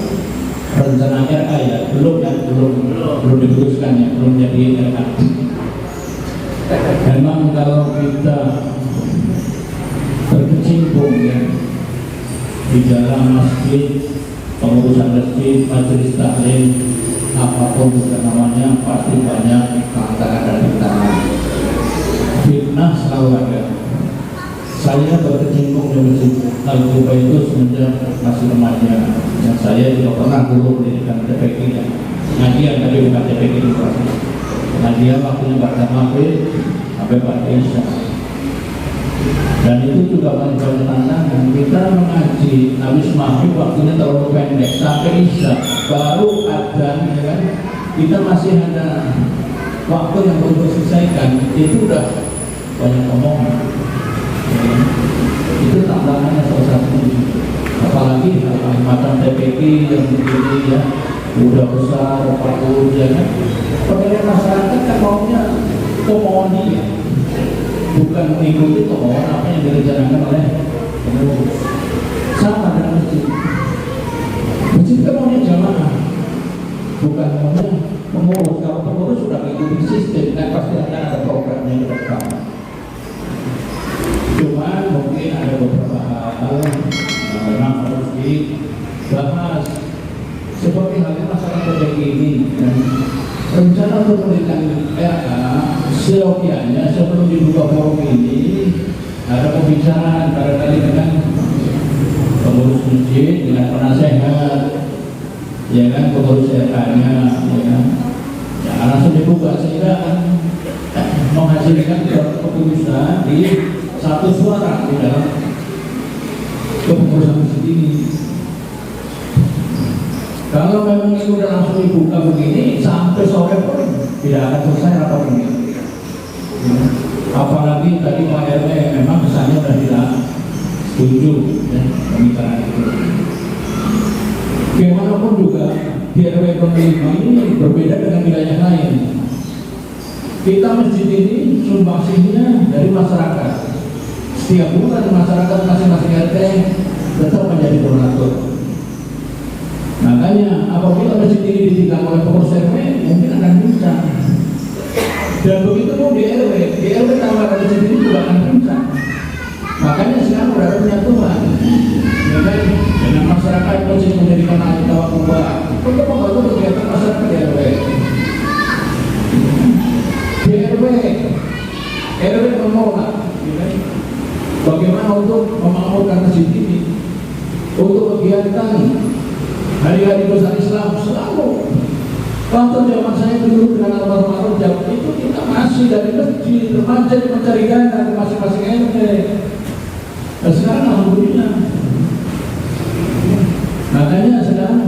F: rencananya belum diteruskan, ya, belum jadi RA. Memang kalau kita berkecimpung ya di dalam masjid, pengurusan masjid, majelis taklim, apapun juga namanya, pasti banyak tantangan dan rintangan. Fitnah selalu ada. Saya berkecimpung di masjid Al-Quba itu semenjak masih remaja. Dan saya juga pernah dulu pendidikan TPQ ya. Ngajian tapi bukan TPQ di proses. Ngajian waktunya pada maghrib sampai pada isya. Dan itu juga banyak tantangan. Kita mengaji habis maghrib waktunya terlalu pendek sampai isya baru adzan, ya kan? Kita masih ada waktu yang belum diselesaikan. Itu udah banyak omongan. Itu tantangannya salah satu. Apalagi Kalimantan TPQ yang begini ya, udah besar, 40 ya kan. Penilaian masyarakat kan maunya kemauan dia, bukan mengikuti kemauan apa yang direncanakan oleh pengurus. Sama dengan masjid. Masjid kan maunya jamaah, bukan maunya
D: pengurus. Kalau pengurus sudah mengikuti sistem, kan pasti akan ada programnya ke depan. Cuma mungkin ada beberapa hal yang memang harus dibahas, seperti halnya masalah proyek ini. Dan rencana untuk memberikan RA seyogianya sebelum dibuka forum ini ada pembicaraan barangkali dengan pengurus masjid, dengan penasehat, ya kan, pengurus RA-nya, ya kan, ya langsung dibuka sehingga menghasilkan keputusan di satu suara di dalam kepengurusan masjid ini. Kalau memang itu udah langsung dibuka begini, sampai sore pun tidak akan selesai rapat ini. Apalagi tadi Pak RW memang kesannya sudah tidak setuju ya, pembicaraan itu. Bagaimanapun juga di RW 25 ini berbeda dengan wilayah lain. Kita masjid ini sumbangsinya dari masyarakat. Setiap bulan masyarakat masing-masing RT tetap menjadi donatur. Makanya apabila masjid ini ditinggal oleh pengurus RW, mungkin akan pincang. Dan begitu pun di RW tambah masjid ini juga akan pincang. Makanya sekarang berada penyatuan, ya kan? Dengan masyarakat masjid menjadikan ahli tawakubah untuk membantu kegiatan masyarakat di RW. Di RW menolak, ya kan? Bagaimana untuk memakmurkan masjid ini, untuk kegiatan hari-hari besar Islam selalu. Waktu zaman saya dulu dengan almarhum jam itu kita masih dari masjid remaja mencari dana ke masing-masing RT. Dan sekarang alhamdulillah. Makanya sekarang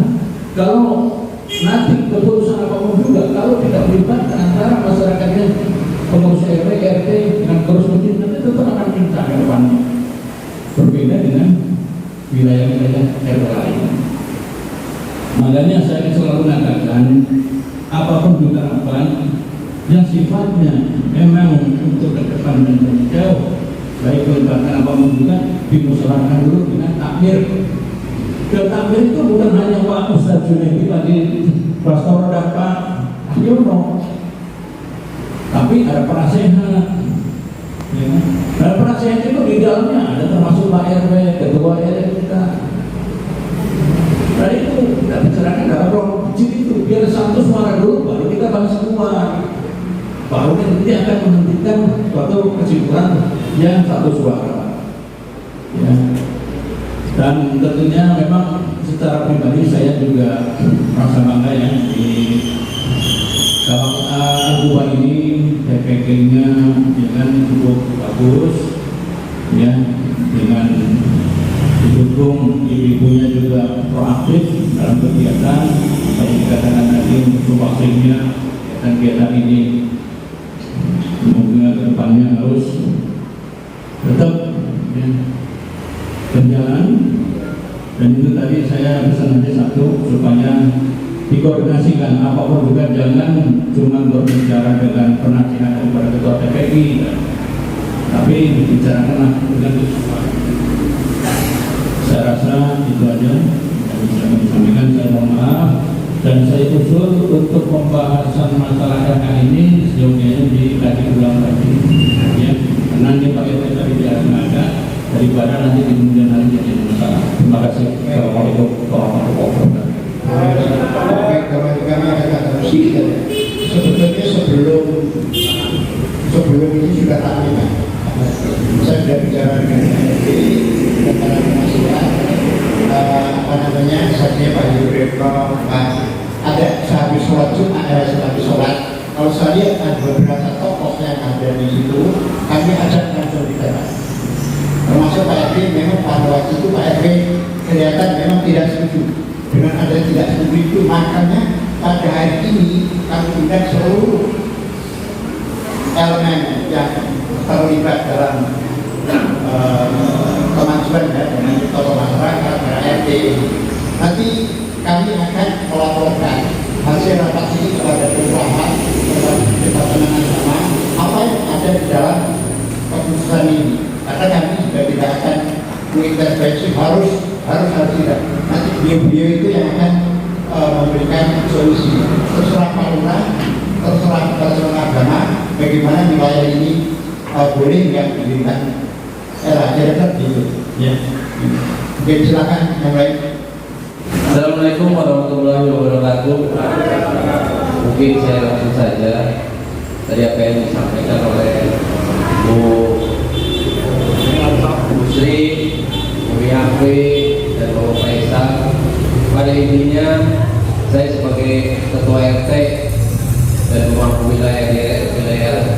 D: kalau nanti keputusan apapun juga kalau tidak melibatkan antara masyarakatnya, pengurus RW, RT dengan pengurus masjid, nanti tetap akan minta ke depannya. Berbeda dengan wilayah-wilayah RW lain. Makanya saya selalu mengatakan apapun juga yang sifatnya memang untuk ke depan dan jauh, baik melibatkan apapun juga dimusyawarahkan dulu dengan takmir. Dan takmir itu bukan hanya Pak Ustaz Junaidi, Pak Pastor dan Pak Yono, tapi ada penasehat. Ya. Dan penasehat itu di dalamnya ada termasuk Pak RW, Ketua RW kita. Nah itu kita bicarakan dalam ruang kecil itu biar satu suara dulu, baru kita bahas semua. Baru nanti akan menentukan suatu kesimpulan yang satu suara. Ya. Dan tentunya memang secara pribadi saya juga merasa bangga ya di Al-Quba ini TPK-nya dengan cukup bagus, ya, dengan didukung ibu-ibunya juga proaktif dalam kegiatan seperti dikatakan tadi untuk vaksinnya dan kegiatan ini. Semoga kedepannya harus tetap ya, berjalan. Dan itu tadi saya pesan aja satu supaya dikoordinasikan apapun juga, jangan cuma berbicara dengan penasihat kepada ketua TPI, tapi dibicarakanlah dengan keseluruhan. Saya rasa itu aja yang bisa kami sampaikan. Saya mohon maaf dan saya usul untuk pembahasan masalah RA ini sejauhnya dikaji ulang lagi, ya. Karena ini pakai tadi tidak sengaja daripada nanti di kemudian hari jadi masalah. Terima kasih. Assalamualaikum warahmatullahi wabarakatuh.
C: Baik, kami agak harus sedikit. Sebetulnya sebelum ini sudah kami kan. Saya sudah bicara dengan RT, dengan para penasihat, saksinya Pak Yuriko, ada sehabis sholat Jumat, sehabis sholat. Kalau saya lihat ada beberapa tokoh yang ada di situ, kami ajak langsung bicara. Termasuk Pak RW, memang pada waktu itu Pak RW kelihatan memang tidak setuju dengan ada tidak setuju itu. Makanya pada hari ini kami undang seluruh elemen yang terlibat dalam kemajuan ya, dengan tokoh masyarakat, para RT. Nanti kami akan melaporkan hasil rapat ini kepada kelurahan, kepada Departemen Agama, apa yang ada di dalam keputusan ini. Karena kami juga tidak akan mengintervensi harus tidak. Nanti beliau itu yang akan memberikan solusi. terserah Pak Lurah, terserah personal agama, bagaimana wilayah ini boleh nggak didirikan. Kira-kira gitu.
F: Ya.
C: Oke, silakan yang lain.
G: Assalamualaikum warahmatullahi wabarakatuh. Mungkin saya langsung saja. Tadi apa yang disampaikan oleh Bu Sri, Bu Yafi, dan Bapak Faisal. Pada intinya saya sebagai Ketua RT dan pemangku wilayah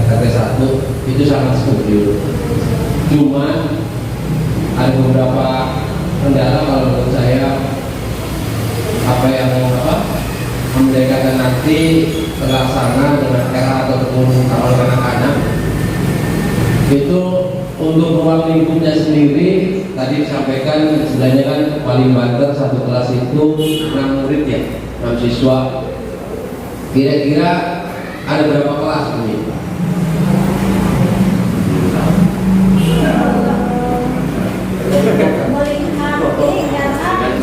G: RT 1 itu sangat setuju. Cuma ada beberapa kendala kalau menurut saya apa yang mendekatkan nanti terlaksana dengan era ataupun kalau anak-anak itu untuk ruang lingkupnya sendiri tadi disampaikan sebenarnya kan paling banter satu kelas itu 6 murid ya, 6 siswa. Kira-kira ada berapa kelas ini?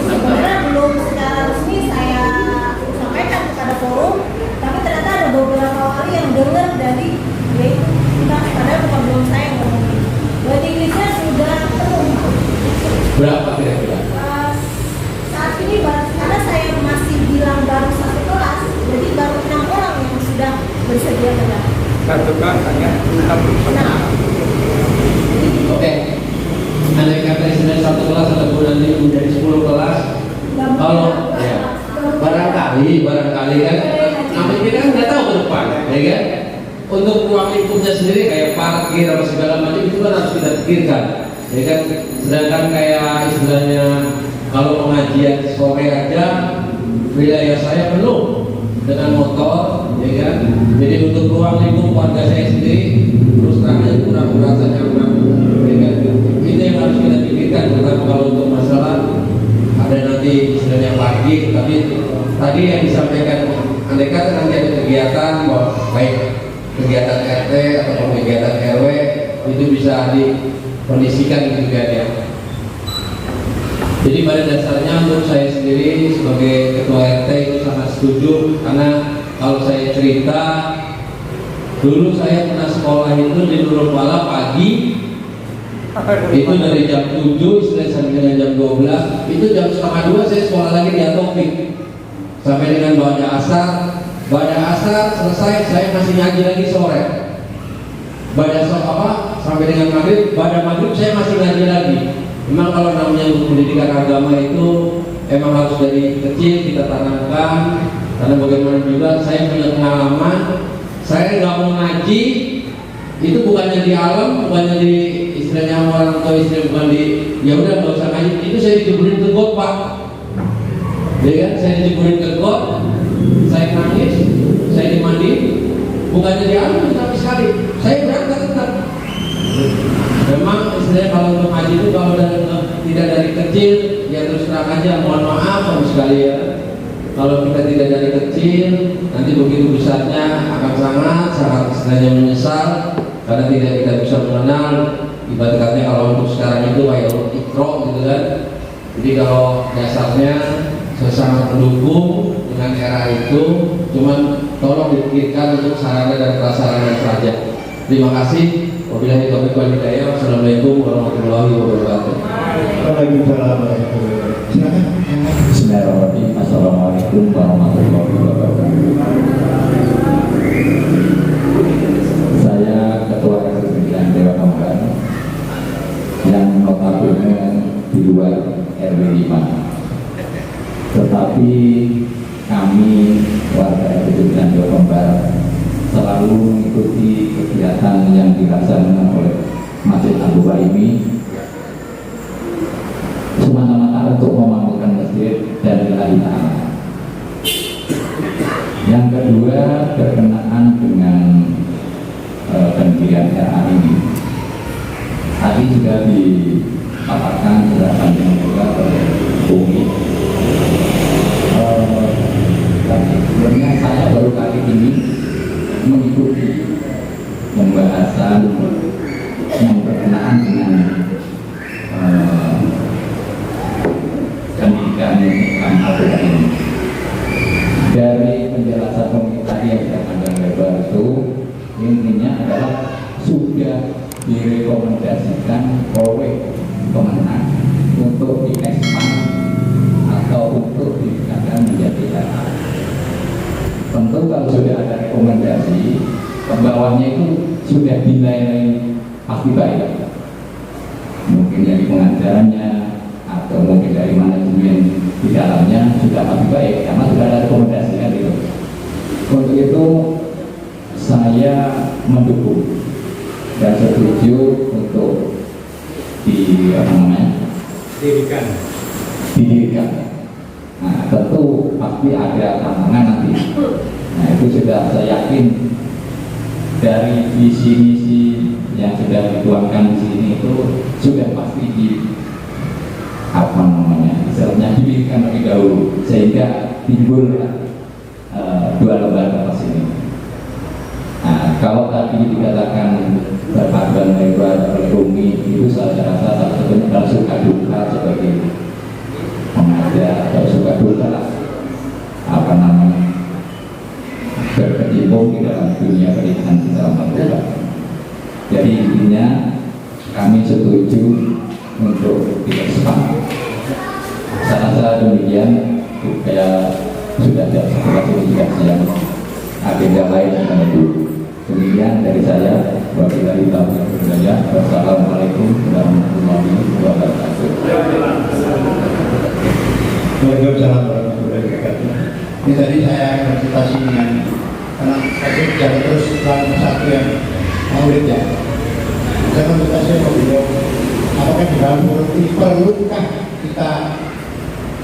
A: Sebenarnya belum secara resmi saya sampaikan kepada forum, tapi ternyata ada beberapa wali yang dengar dari yaitu kita, padahal bukan belum saya yang ngomongin. Waiting listnya sudah penuh.
G: Berapa kira-kira?
A: Saat ini karena saya masih bilang baru 1 kelas, jadi baru 6 orang yang sudah bersedia benar.
E: Satu kelas hanya 6.
A: Nah,
G: Oke. Andai kata istilahnya 1 kelas ataupun nanti menjadi 10 kelas, kalau ya, barangkali kan namanya kita kan nggak tahu ke depan, ya kan? Untuk ruang lingkupnya sendiri kayak parkir apa segala macam itu kan harus kita pikirkan, ya kan? Sedangkan kayak istilahnya kalau pengajian sore aja wilayah saya penuh dengan motor, ya kan? Jadi untuk ruang lingkup warga saya sendiri terus terang aja kurang merasa nyaman, ya kan? Itu yang harus kita pikirkan, terutama kalau untuk masalah ada nanti istilahnya pagi, tapi tadi yang disampaikan andai kata nanti ada kegiatan baik kegiatan RT atau kegiatan RW itu bisa dikondisikan gitu kan ya. Jadi pada dasarnya untuk saya sendiri sebagai Ketua RT itu sangat setuju, karena kalau saya cerita dulu saya pernah sekolah itu di Nurul Pala pagi itu dari jam 7 sampai dengan jam 12, itu jam 1:30 saya sekolah lagi di Atopik sampai dengan Ba'da Asar selesai saya masih ngaji lagi sore. Sampai dengan maghrib saya masih ngaji lagi. Memang kalau namanya pendidikan agama itu emang harus dari kecil kita tanamkan, karena bagaimana juga saya punya pengalaman, saya nggak mau ngaji itu bukannya di alam, bukannya di istilahnya orang tua istilah bukan di ya udah nggak usah ngaji, itu saya dijeburin ke got Pak, ya kan? Saya dijeburin ke got, saya nangis, saya dimandi, bukannya di alam tapi sekali saya berangkat tetap. Memang istilahnya kalau untuk ngaji itu kalau tidak dari kecil ya terus terang aja mohon maaf sekali ya. Kalau kita tidak dari kecil nanti begitu besarnya akan sangat istilahnya menyesal karena tidak kita bisa mengenal. Ibarat katanya kalau untuk sekarang itu kayak ikro gitu kan. Jadi kalau dasarnya saya sangat mendukung dengan era itu, cuman tolong dipikirkan untuk sarana dan prasarana saja. Terima kasih. Wabillahi taufiq wal hidayah. Wassalamualaikum warahmatullahi wabarakatuh.
C: Waalaikumsalam warahmatullahi wabarakatuh. Silakan.
F: Bismillahirrahmanirrahim. Assalamualaikum warahmatullahi wabarakatuh. Saya Ketua RT 9 Dewa Kembar yang notabene di luar RW 5. Tetapi kami warga RT 9 Dewa Kembar selalu mengikuti kegiatan yang dilaksanakan oleh Masjid Abu Baimi semata-mata untuk memakmurkan masjid dan lillahi ta'ala. Yang kedua berkenaan dengan pendirian RA ini. Tadi juga dipaparkan secara panjang juga oleh Umi. Sebenarnya saya baru kali ini mengikuti pembahasan yang berkenaan dengan pendidikan Islam Al-Quran ini. Dari penjelasan
H: intinya adalah sudah direkomendasikan oleh pemenang untuk diekspand atau untuk ditingkatkan menjadi RA. Tentu kalau sudah ada rekomendasi, pembawanya itu sudah dinilai pasti baik. Mungkin dari pengajarannya atau mungkin dari manajemen di dalamnya sudah pasti baik karena sudah ada rekomendasi kan itu. Untuk itu saya mendukung dan setuju untuk didirikan. Nah, tentu pasti ada tantangan nanti. Nah, itu sudah saya yakin dari visi misi yang sudah dituangkan di sini itu sudah pasti misalnya didirikan lebih dahulu sehingga timbul dua lembaga pas ini. Nah, kalau tadi dikatakan berpaduan lebar oleh Umi itu saya rasa salah satunya adalah suka duka sebagai pengajar atau suka duka berkecimpung di dalam dunia pendidikan secara menyeluruh. Jadi intinya kami setuju untuk diekspand. Saya rasa demikian supaya sudah ada komunikasi yang agenda lain yang menunggu. Demikian dari saya. Wabillahi taufiq wal hidayah. Wassalamualaikum warahmatullahi wabarakatuh.
C: Waalaikumsalam warahmatullahi wabarakatuh. Ini tadi saya konsultasi dengan karena saya bicara terus dalam satu yang murid ya. Saya konsultasi dengan beliau. Apakah di dalam murid ini perlukah kita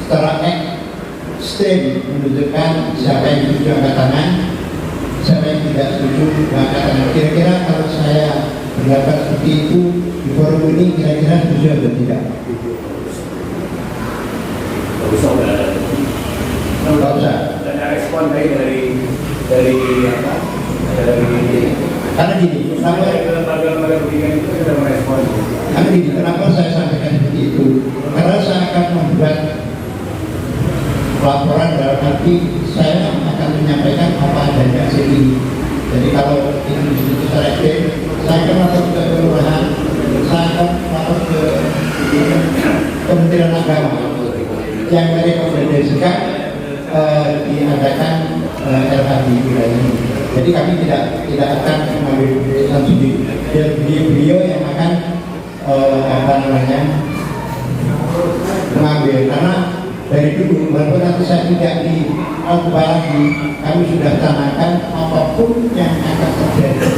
C: secara ekstrem menunjukkan siapa yang setuju angkat tangan, siapa yang tidak setuju angkat tangan. Kira-kira kalau saya berpendapat seperti itu di forum ini kira-kira setuju atau tidak? Tidak usah.
D: Dan respon dari
C: Karena gini,
D: lembaga pendidikan itu sudah merespon.
C: karena gini, kenapa saya sampaikan seperti itu? Karena saya akan membuat laporan dalam arti saya akan menyampaikan apa adanya sini. Jadi kalau ini disebut secara ekstrim, saya akan lapor ke kelurahan, saya akan lapor ke Kementerian Agama yang merekomendasikan diadakan LH di wilayah ini. Jadi kami tidak akan mengambil keputusan sendiri. Beliau yang akan mengambil, karena dari dulu walaupun nanti saya tidak di Al-Quran lagi, kami sudah canangkan apapun yang akan terjadi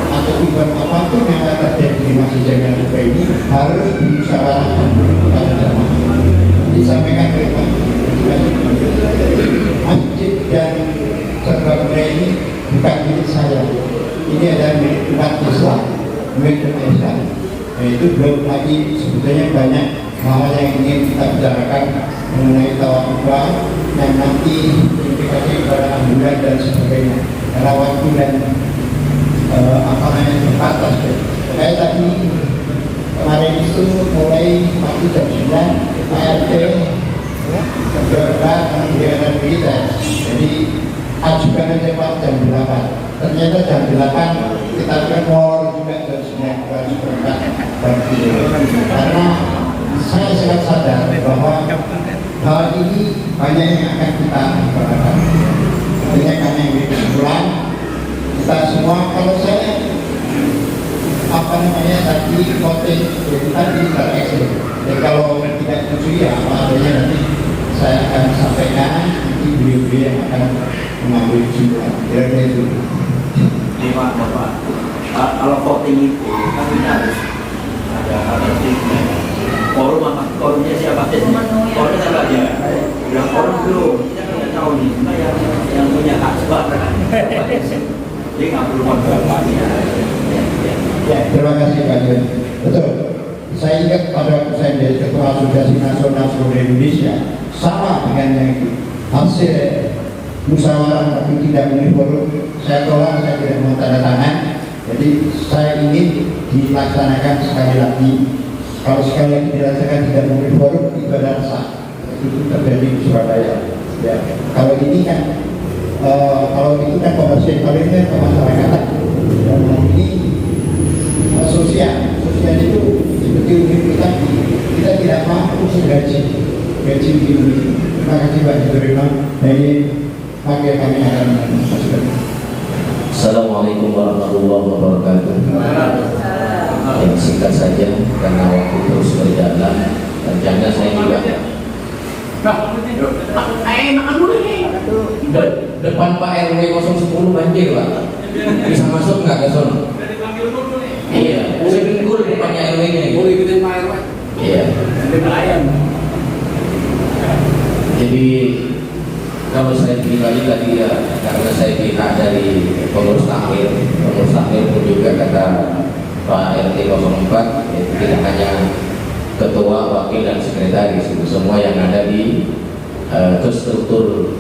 C: atau event apapun yang akan terjadi di Masjid Jamiah Al-Quran ini harus dimusyawarahkan pada jamaah. Disampaikan oleh Pak Masjid dan serba benda ini bukan milik saya. Ini adalah milik umat Islam, milik umat Islam. Itu belum lagi sebetulnya banyak hal yang ingin kita bicarakan mengenai tawakal yang nanti implikasi kepada ambulan dan sebagainya. Karena waktu dan terbatas. Kayak tadi kemarin itu mulai waktu jam 9 ART bergerak dengan militer. Jadi ajukan aja Pak jam 8. Ternyata jam 8 kita akan mau juga jam 9 karena saya sangat sadar bahwa hal ini banyak yang akan kita lakukan. Artinya kami yang kesimpulan kita semua, kalau saya tadi voting tadi secara ekstrim. Jadi kalau tidak setuju ya apa adanya nanti saya akan sampaikan, nanti beliau-beliau yang akan mengambil kesimpulan. Kira-kira itu.
F: Bapak, kalau voting itu kan kita harus ada forumnya siapa sih? Forumnya siapa aja? Yang forum belum, kita kan nggak tahu nih. Kita yang punya hak sebab kan? Jadi nggak perlu bapaknya.
C: Ya, terima kasih Pak Jun. Betul. Saya ingat pada waktu saya menjadi Ketua Asosiasi Nasional Seluruh Indonesia, sama dengan yang itu. Hasil musyawarah tapi tidak memenuhi forum, saya tolak, saya tidak mau tanda tangan. Jadi saya ingin dilaksanakan sekali lagi. Kalau sekali lagi dilaksanakan tidak memenuhi forum, itu adalah sah. Itu terjadi di Surabaya. Ya. Kalau ini kan, kalau itu kan komersial, kalau ini kan kemasyarakatan. Ya. gaji ini. Terima kasih Pak Jibrin. Nah ini pakai kami akan masukkan.
I: Assalamualaikum warahmatullahi wabarakatuh. Yang singkat saja karena waktu terus berjalan, rencana saya juga depan Pak RW 010 banjir Pak. Bisa masuk nggak ke sana? Iya, saya pinggul depannya RW-nya. Iya. Jadi kalau saya pribadi tadi ya, karena saya pihak dari pengurus takhir pun juga kata Pak RT 04, yaitu tidak hanya ketua, wakil dan sekretaris, itu semua yang ada di struktur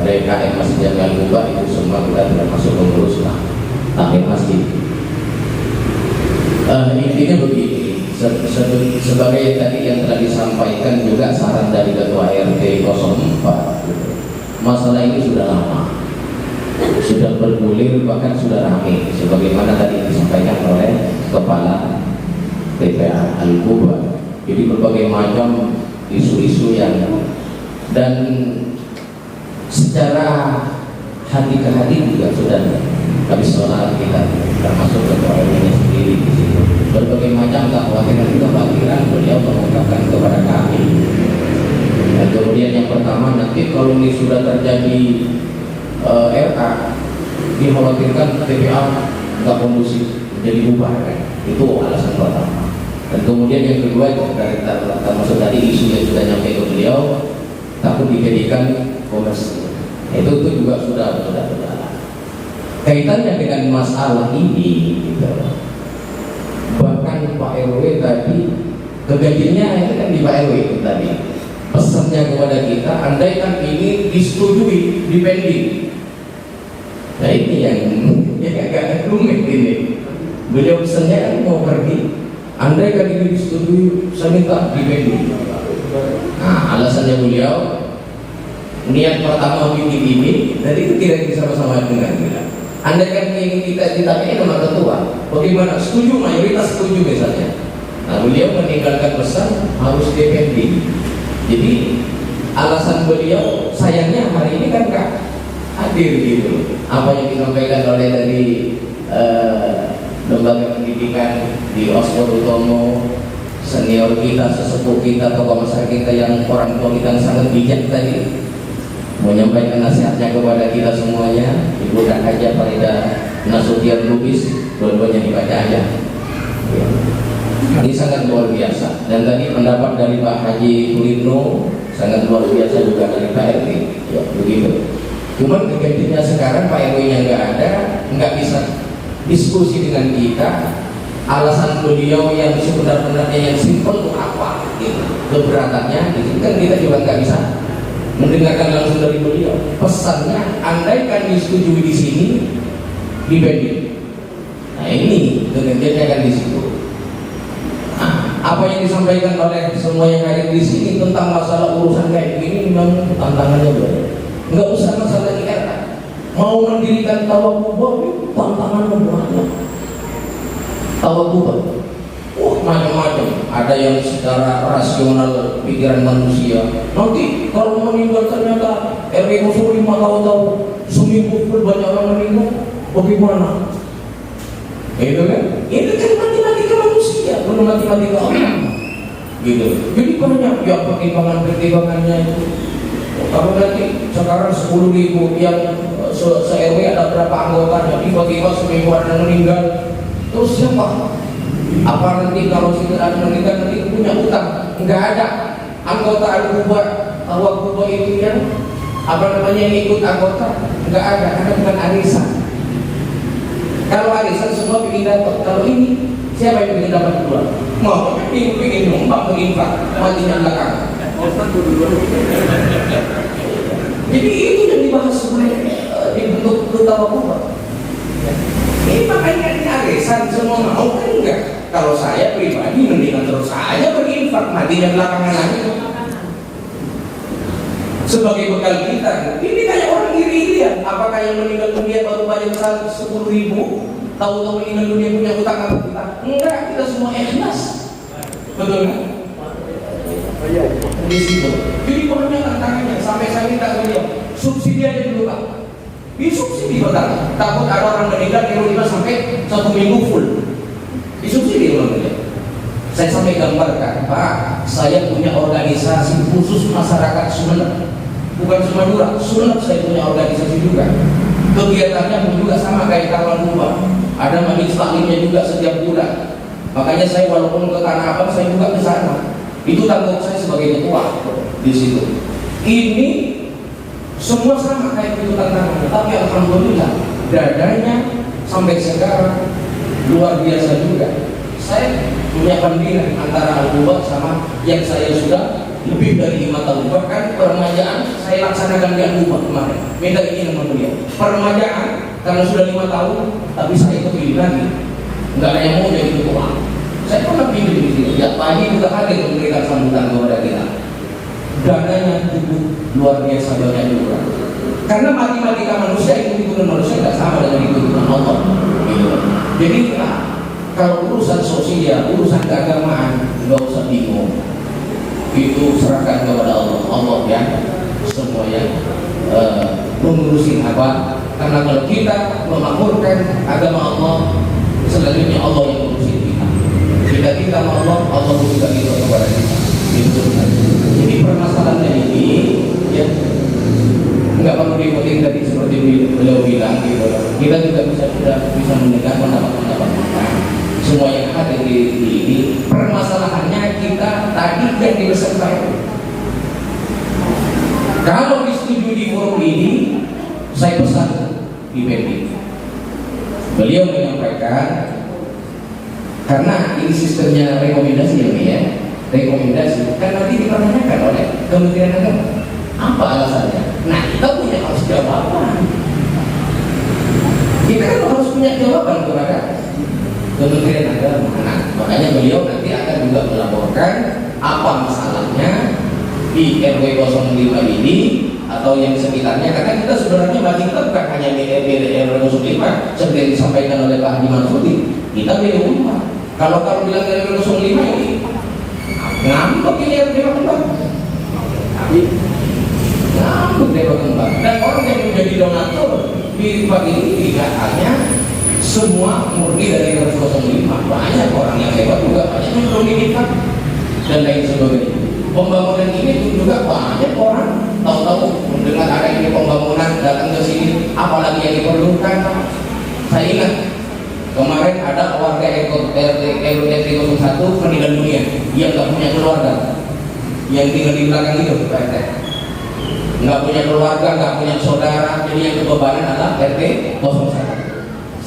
I: DKM Masjid Jami Al-Kubah itu semua kita tidak masuk pengurus takhir masjid. Intinya begini. Sebagai tadi yang telah disampaikan juga saran dari Ketua RT 04, masalah ini sudah lama, sudah bergulir, bahkan sudah ramai sebagaimana tadi disampaikan oleh Kepala TPA Al-Kubah. Jadi berbagai macam isu-isu yang, dan secara hati ke hati juga sudah habis sholat kita, termasuk Ketua RW-nya sendiri di situ. Berbagai macam kekhawatiran beliau mengungkapkan kepada kami. Dan kemudian yang pertama, nanti kalau ini sudah terjadi RA, dikhawatirkan TPA nggak kondusif, jadi bubar kan? Itu alasan pertama. Dan kemudian yang kedua, termasuk tadi isu yang sudah nyampe ke beliau, takut dijadikan komersil. Itu juga sudah berjalan. Kaitannya dengan masalah ini, gitu. Bahkan Pak RW tadi kegajiannya itu kan di Pak RW itu tadi pesannya kepada kita, andaikan ini disetujui di pending. Nah ini yang agak rumit ini. Beliau pesannya kan mau pergi, andaikan ini disetujui, saya minta di pending. Nah alasannya beliau, niat pertama bikin ini, jadi itu tidak bisa sama-sama dengan kita. Andaikan ini kita ditanya sama ketua, bagaimana? Setuju, mayoritas setuju misalnya. Nah beliau meninggalkan pesan harus depending. Jadi alasan beliau sayangnya hari ini kan nggak hadir gitu. Apa yang disampaikan oleh dari lembaga pendidikan di Oscar Utomo, senior kita, sesepuh kita, tokoh masyarakat kita yang orang tua kita sangat bijak tadi, menyampaikan nasihatnya kepada kita semuanya. Ibu dan Haja Farida Nasution Lubis, dua-duanya dibaca aja ya. Ini sangat luar biasa. Dan tadi pendapat dari Pak Haji Kulitno sangat luar biasa juga dari Pak RT ya, begitu. Cuman kegantinya sekarang Pak RW nya nggak ada, nggak bisa diskusi dengan kita. Alasan beliau yang sebenar-benarnya yang simpel itu apa gitu, keberatannya gitu kan kita juga nggak bisa mendengarkan langsung dari beliau. Pesannya, andaikan disetujui di sini, di pending. Nah ini kemudiannya kan di situ. Nah, apa yang disampaikan oleh semua yang hadir di sini tentang masalah urusan kayak begini memang tantangannya banyak. Nggak usah masalah di RA, mau mendirikan tawakubah tantangannya banyak. Tawakubah, macam-macam. Ada yang secara rasional pikiran manusia. Nanti kalau meninggal ternyata RW 05 tahu-tahu seminggu pun banyak orang meninggal, bagaimana? Itu kan? Itu kan matematika manusia, bukan matematika orang. Gitu. Jadi banyak ya pertimbangannya itu. Kalau nanti sekarang 10.000 yang se-RW ada berapa anggotanya, tiba-tiba seminggu ada yang meninggal, terus siapa? Apa nanti kalau sudah meninggal nanti punya utang? Enggak ada. Anggota Al-Kubah, Al-Kubah itu yang apa namanya yang ikut anggota? Enggak ada, karena bukan arisan. Kalau arisan semua ingin dapat. Kalau ini siapa yang ingin dapat dua? Mau ingin numpang menginfak, matinya belakang. Jadi itu yang dibahas sebenarnya di bentuk Al-Kubah. Ini makanya ini arisan semua mau kan enggak? Kalau saya pribadi mendingan terus saja berinfak, matinya belakangan aja sebagai bekal kita. Ini kayak orang iri-irian. Apakah yang meninggal dunia baru bayar 10.000, tahu-tahu meninggal dunia punya utang apa kita? Enggak, kita semua ikhlas. Betul kan? di situ. Jadi banyak tantangannya sampai saya minta beliau subsidi aja dulu Pak. Disubsidi Pak, takut ada orang meninggal di rumah sampai 1 minggu full. Disubsidi orang meninggal. Saya sampai gambarkan, Pak, saya punya organisasi khusus masyarakat Sumeneb. Bukan cuma Madura, Sumeneb saya punya organisasi juga. Kegiatannya pun juga sama kayak kawan Kubah. Ada majelis taklimnya juga setiap bulan. Makanya saya walaupun ke Tanah Abang saya juga ke sana. Itu tanggung saya sebagai ketua di situ. Ini semua sama kayak itu tantangannya, tapi alhamdulillah dadanya sampai sekarang luar biasa juga. Saya punya bandingan antara Al-Quba sama yang saya sudah lebih dari 5 tahun. Bahkan peremajaan saya laksanakan di Al-Quba kemarin. Minta izin sama beliau. Peremajaan karena sudah 5 tahun, tapi saya kepilih lagi. Nggak ada yang mau jadi ketua. Saya pernah pilih di sini. Ya pagi juga hadir memberikan sambutan kepada kita. Dananya cukup luar biasa banyak juga. Karena matematika manusia itu manusia tidak sama dengan hitungan Allah. Gitu. Jadi kalau urusan sosial, urusan keagamaan, nggak usah bingung. Itu serahkan kepada Allah. Allah ya semua yang mengurusin apa. Karena kalau kita memakmurkan agama Allah, selanjutnya Allah yang mengurusin kita. Kita sama Allah, Allah juga kita kepada kita. Jadi permasalahannya ini ya nggak perlu diikutin tadi seperti beliau bilang gitu. Kita juga sudah bisa mendengar pendapat-pendapat kita. Semua yang ada di ini permasalahannya kita tadi yang dipesankan. Kalau disetujui di forum ini, saya pesan di PB. Beliau menyampaikan karena ini sistemnya rekomendasi ya, rekomendasi kan nanti dipertanyakan oleh Kementerian Agama apa alasannya. Nah kita harus jawaban. Kita kan harus punya jawaban kepada Kementerian Agama. Nah, makanya beliau nanti akan juga melaporkan apa masalahnya di RW 05 ini atau yang sekitarnya. Karena kita sebenarnya bagi kita bukan hanya di RW 05 seperti yang disampaikan oleh Pak Haji Mansuri. Kita beda rumah. Kalau bilang RW 05 ini ngambek ini RW Kembang. Ngambek RW Kembang. Dan orang yang menjadi donatur di pagi ini tidak hanya semua murni dari RW 05. Banyak orang yang hebat juga, banyak yang belum dinikah dan lain sebagainya. Pembangunan ini juga banyak orang tahu-tahu mendengar ada ini pembangunan datang ke sini, apalagi yang diperlukan. Saya ingat kemarin ada warga RT 01 meninggal dunia, dia nggak punya keluarga, yang tinggal di belakang itu Pak RT, nggak punya keluarga, nggak punya saudara, jadi yang kebebanan adalah RT 01.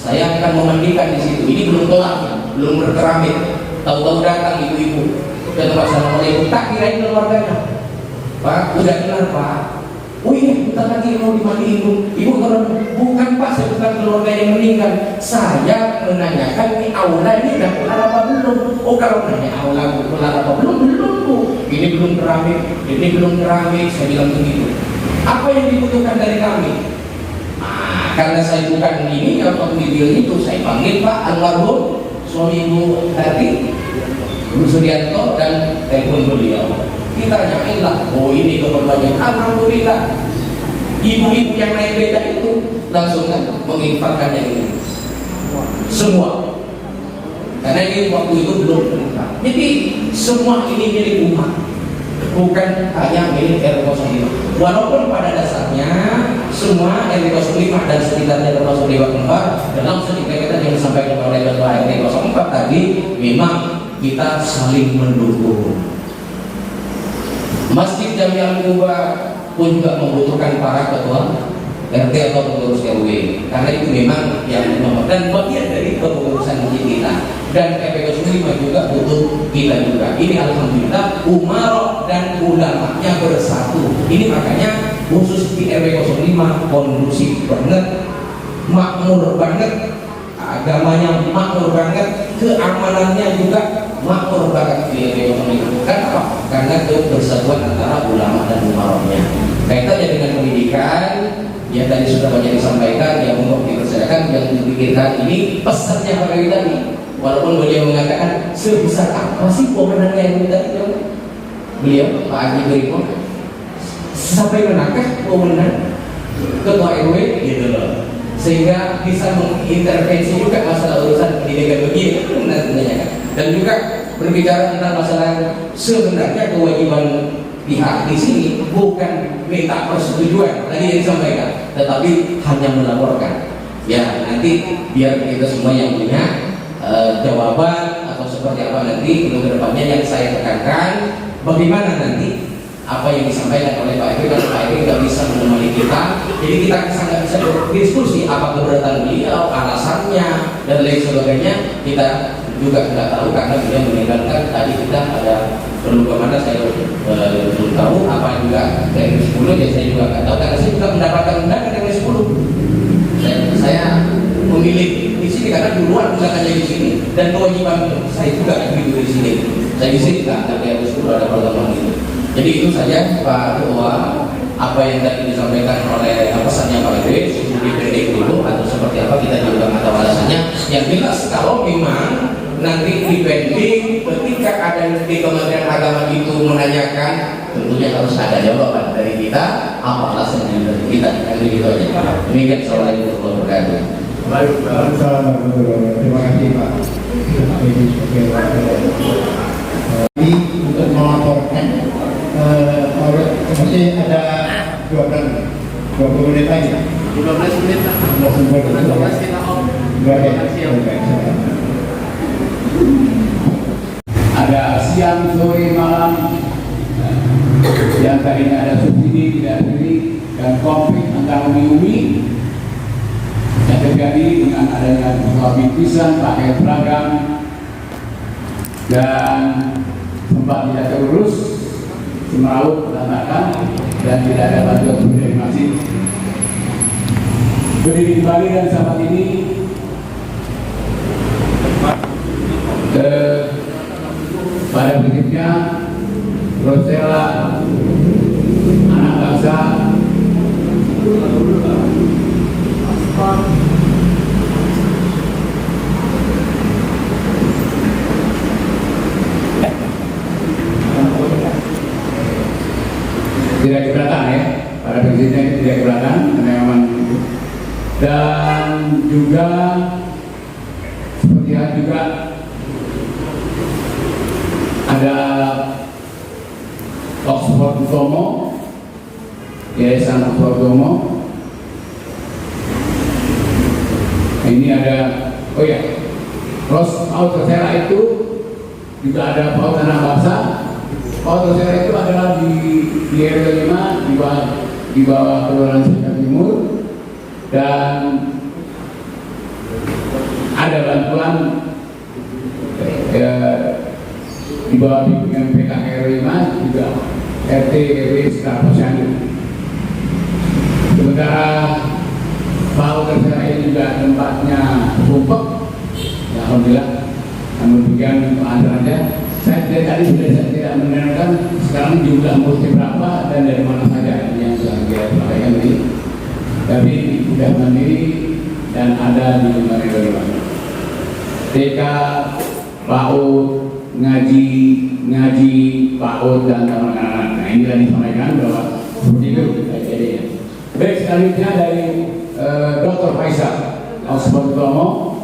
I: Saya akan memandikan di situ. Ini belum kelar, belum berkeramik. Tahu-tahu datang ibu-ibu. Dan Assalamualaikum, tak kirain keluarganya. Pak, udah kenal Pak. Oh iya, bentar lagi mau dimandiin Bu. Ibu kalau bukan Pak, saya bukan keluarga yang meninggal. Saya menanyakan ini aula ini udah kelar apa belum? Oh kalau nanya aula kelar apa belum? Belum Bu. Ini belum keramik, ini belum keramik. Saya bilang begitu. Apa yang dibutuhkan dari kami? Karena saya bukan ini atau video itu, saya panggil Pak almarhum suami Ibu Hati, Bu Suryanto dan telepon beliau. Kita tanyain lah, oh ini keperluannya. Alhamdulillah, ibu-ibu yang naik beda itu langsung kan menginfakkannya ini semua. Karena ini waktu itu belum menikah. Jadi semua ini milik umat, bukan hanya milik RW 05. Walaupun pada dasarnya semua RW 05 dan sekitarnya termasuk Dewa Kembar dalam sertifikat yang disampaikan oleh Ketua RT 04 tadi, memang kita saling mendukung. Masjid Jami'ah Al-Quba pun juga membutuhkan para ketua RT atau pengurus RW, karena itu memang yang dan bagian dari kepengurusan kita. Dan RW 05 juga butuh kita juga. Ini alhamdulillah umarok dan ulamanya bersatu. Ini makanya khusus di RW 05 kondusif banget, makmur banget, agamanya makmur banget, keamanannya juga makmur banget di RW 05. Kenapa? Karena kebersatuan antara ulama dan umaroknya. Kaitannya dengan pendidikan, ya tadi sudah banyak disampaikan, yang untuk dipersilakan, yang dipikirkan ini pesannya pada tadi. Walaupun beliau mengatakan sebesar apa sih pemenangnya yang tadi, beliau Pak Haji Beriko sampai manakah wewenang ketua RW gitu loh, sehingga bisa mengintervensi juga masalah urusan pendidikan begini nantinya kan. Dan juga berbicara tentang masalah sebenarnya kewajiban pihak di sini bukan minta persetujuan tadi yang disampaikan, tetapi hanya melaporkan. Ya nanti biar kita semua yang punya jawaban atau seperti apa nanti untuk kedepannya. Yang saya tekankan bagaimana nanti apa yang disampaikan oleh Pak Eko, karena Pak Eko nggak bisa menemani kita, jadi kita nggak bisa berdiskusi apa keberatan beliau, alasannya dan lain sebagainya. Kita juga nggak tahu karena beliau meninggalkan. Tadi kita ada perlu kemana saya belum tahu, apa juga dari 10 ya saya juga nggak tahu karena saya juga mendapatkan undangan dari 10. Saya memilih di sini karena duluan undangannya di sini dan kewajiban saya juga di sini. Saya di sini nggak ada 10 ada pertemuan itu. Jadi itu saja Pak Ketua, apa yang tadi disampaikan oleh pesannya Pak Idris, dipendek dulu atau seperti apa kita juga nggak tahu alasannya. Yang jelas kalau memang nanti dipending ketika ada di Kementerian Agama itu menanyakan, tentunya harus ada jawaban dari kita apa alasannya dari kita. Yang begitu aja. Demikian soal itu berkaitan.
C: Terima kasih Pak. Ini untuk melaporkan masih ada 20 menit lagi.
E: 12 menit lah.
C: 12
E: kita om.
D: Ada siang, sore, malam, yang tadinya ada subsidi tidak subsidi dan konflik antar umi-umi yang terjadi dengan adanya sebuah bingkisan pakai seragam dan sempat tidak terurus, semeraut berantakan dan tidak ada bantuan dari masjid. Berdiri kembali dan saat ini pada prinsipnya Rosella anak bangsa tidak keberatan ya, pada prinsipnya tidak keberatan karena memang, dan juga seperti hal juga ada Oxford Utomo, Yayasan Oxford Utomo. Ini ada, oh ya, Ros Autosera itu juga ada paut anak bangsa. Autosera itu adalah di RW 5 di bawah Kelurahan Serikat Timur, dan ada bantuan di bawah bimbingan PKR 5 juga RT RW sekitar posyandu. Sementara paut terserah ini juga tempatnya rumpek, ya alhamdulillah. Namun demikian pengantarannya saya tadi sudah saya tidak menerangkan sekarang jumlah murid berapa dan dari mana saja yang sudah kita sampaikan ini, tapi sudah mandiri dan ada di lembaga mana TK, PAUD, ngaji, PAUD dan anak-anak. Nah inilah disampaikan bahwa seperti itu jadinya. Baik, selanjutnya dari Dr. Faisal Oxford Utomo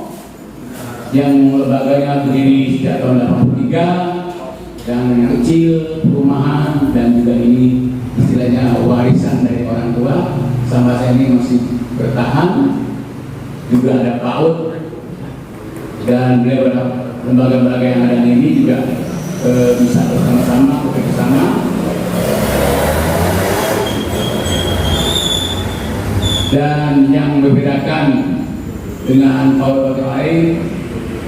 D: yang lembaganya berdiri sejak tahun 83 dan yang kecil, perumahan, dan juga ini istilahnya warisan dari orang tua sampai saat ini masih bertahan. Juga ada PAUD dan lembaga-lembaga yang ada ini juga bisa bersama-sama bekerjasama. Dan yang membedakan dengan PAUD lain,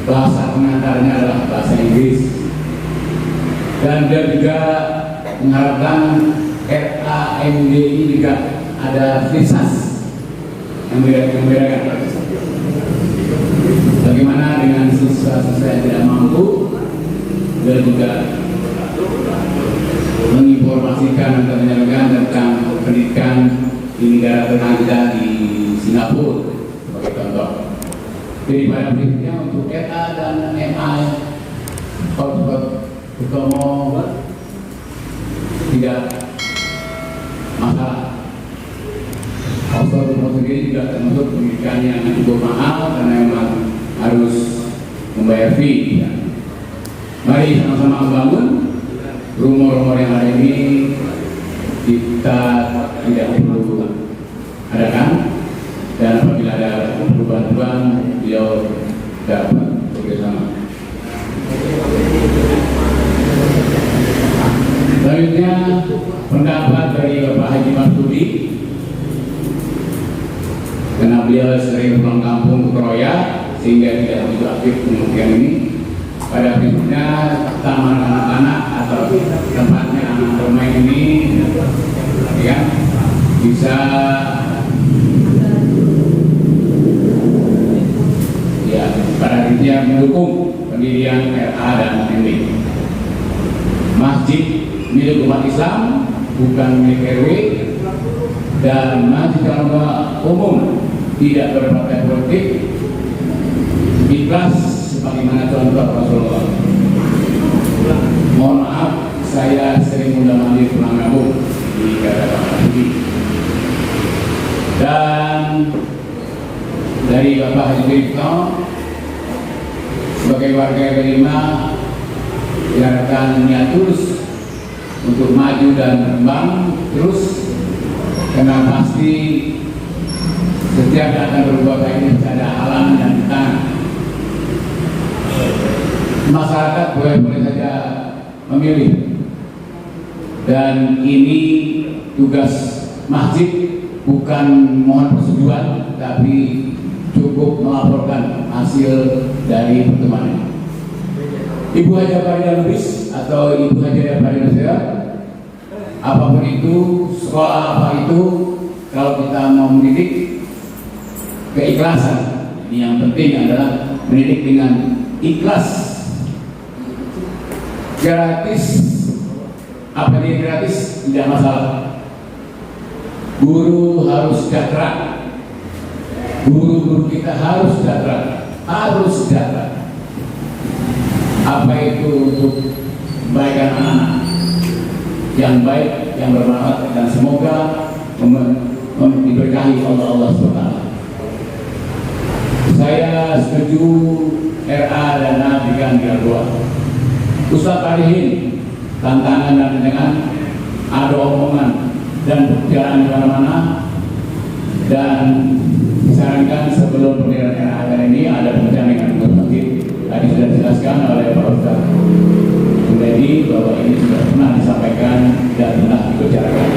D: bahasa pengantarnya adalah bahasa Inggris, dan dia juga mengharapkan RAMD ini juga ada krisas yang membedakan. Bagaimana dengan siswa-siswa yang tidak mampu, dia juga menginformasikan atau menyampaikan tentang pendidikan di negara tetangga di Singapura sebagai contoh. Jadi pada prinsipnya untuk RA dan MA Oxford Utomo
G: tidak masalah. Oswald Utomo sendiri juga termasuk pendidikan yang cukup mahal karena memang harus membayar fee. Ya. Mari sama-sama membangun rumor-rumor yang ada ini kita tidak perlu adakan, dan apabila ada perubahan-perubahan beliau dapat bekerjasama. Selanjutnya pendapat dari Bapak Haji Marsudi, karena beliau sering pulang kampung ke Kroya sehingga tidak begitu aktif pengungsian ini. Pada prinsipnya taman anak-anak atau tempatnya anak bermain ini ya, bisa ya pada prinsipnya mendukung pendirian RA dan MB. Masjid milik umat Islam, bukan milik RW, dan masjid kalau umum tidak berpartai politik, ikhlas sebagaimana contoh Rasulullah. Mohon maaf, saya sering mendamai pulang kampung di daerah ini. Dan dari Bapak Haji Brito sebagai warga RW 5 diharapkan niat tulus untuk maju dan berkembang terus, karena pasti setiap datang berbuat baik ini ada halangan dan tantangan. Masyarakat boleh saja memilih, dan ini tugas masjid bukan mohon persetujuan, tapi cukup melaporkan hasil dari pertemuan ini. Ibu Haja Farida Lubis atau Ibu Haja Farida Nusira, apapun itu, sekolah apa itu, kalau kita mau mendidik keikhlasan, ini yang penting adalah mendidik dengan ikhlas. Gratis, apa ini gratis tidak masalah. Guru harus sejahtera, guru-guru kita harus sejahtera, harus sejahtera. Apa itu untuk kebaikan anak yang baik, yang bermanfaat, dan semoga diberkahi oleh Allah SWT. Saya setuju RA dan A diganti dua. Ustaz Arihin, tantangan dan dengan ada omongan dan perjalanan di mana-mana, dan disarankan sebelum pendirian RA ini ada perencanaan untuk masjid. Tadi sudah dijelaskan oleh Pak Ustaz Jadi bahwa ini sudah pernah disampaikan dan pernah dibicarakan.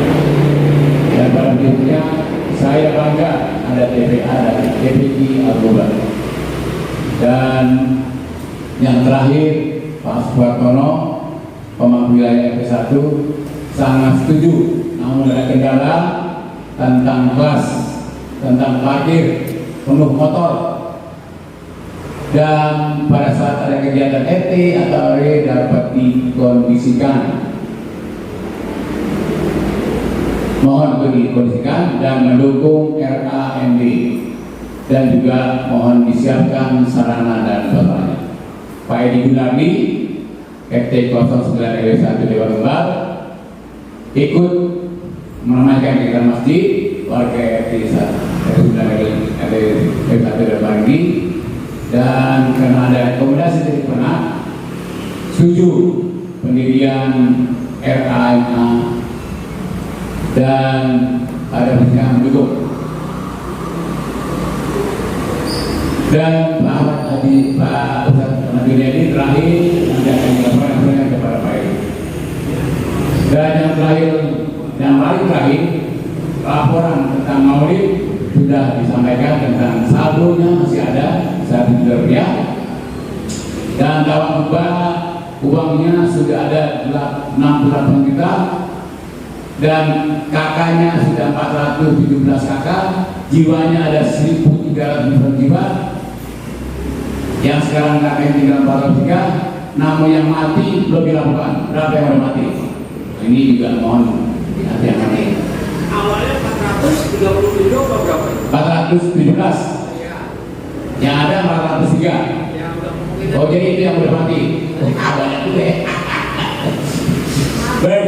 G: Dan pada prinsipnya saya bangga ada TPA dan TPI Al-Gobar. Dan yang terakhir Pak Suwartono, pemangku wilayah MP1, sangat setuju, namun ada kendala tentang kelas, tentang parkir penuh motor. Dan pada saat ada kegiatan RT atau RW dapat dikondisikan, mohon untuk dikondisikan dan mendukung RAMB, dan juga mohon disiapkan sarana dan prasarana. Pak Edi Gunardi, RT 09 RW 1 Dewan Kembar, ikut meramaikan kegiatan masjid warga RT 9 RW 1 Dewan Kembar. Dan karena ada rekomendasi dari pernah setuju pendirian RAMA dan ada yang mendukung. Dan Pak Ustaz Nabilia ini terakhir nanti akan dilaporkan kepada Pak Edi. Dan yang terakhir, yang paling terakhir, laporan tentang Maulid sudah disampaikan, tentang saldonya masih ada 1 juta rupiah, dan dalam uangnya sudah ada 68 juta, dan kakaknya sudah 417 kakak, jiwanya ada 1.300 jiwa, yang sekarang kakaknya tinggal 403, namun yang mati belum dilaporkan. Berapa yang sudah mati? Ini juga mohon hati-hati.
E: Awalnya 437 atau berapa?
G: 417. Yang ada 403. Oh, jadi itu yang udah mati. Banyak juga ya. Baik.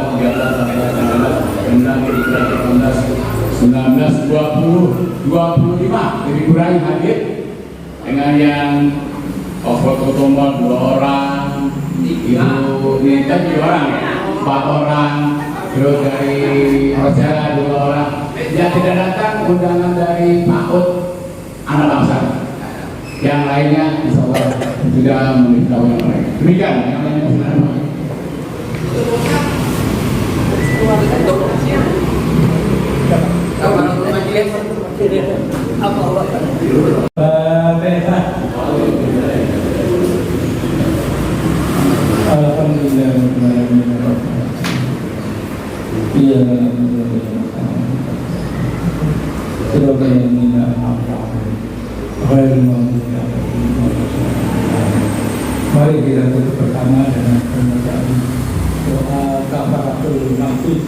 D: kegiatan sampai tanggal 19, 20, 25 lebih kurang hadir dengan yang Oxford Utomo 2 orang, Ibu Nita 3 orang, 4 orang, terus dari Rosella 2 orang. Yang tidak datang undangan dari Pak Ut anak bangsa. Yang lainnya insya Allah sudah memberitahu yang lain. Demikian yang lainnya sebenarnya.
J: Mari kita tutup pertama dengan pembacaan doa kafaratul majlis.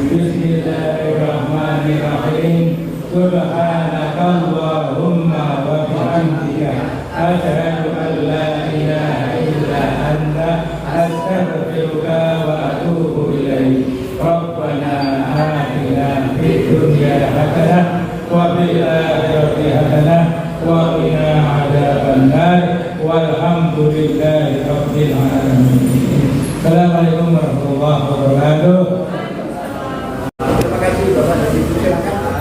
J: Bismillahirrahmanirrahim. Subhanakallahumma wa bihamdika asyhadu an la ilaha illa anta astaghfiruka wa atubu ilaik. Rabbana atina fid dunya hasanah wa fil akhirati hasanah wa qina adzabannar. Walhamdulillahi rabbil alamin. Assalamualaikum warahmatullahi wabarakatuh.
C: Terima kasih Bapak dan Ibu, silakan.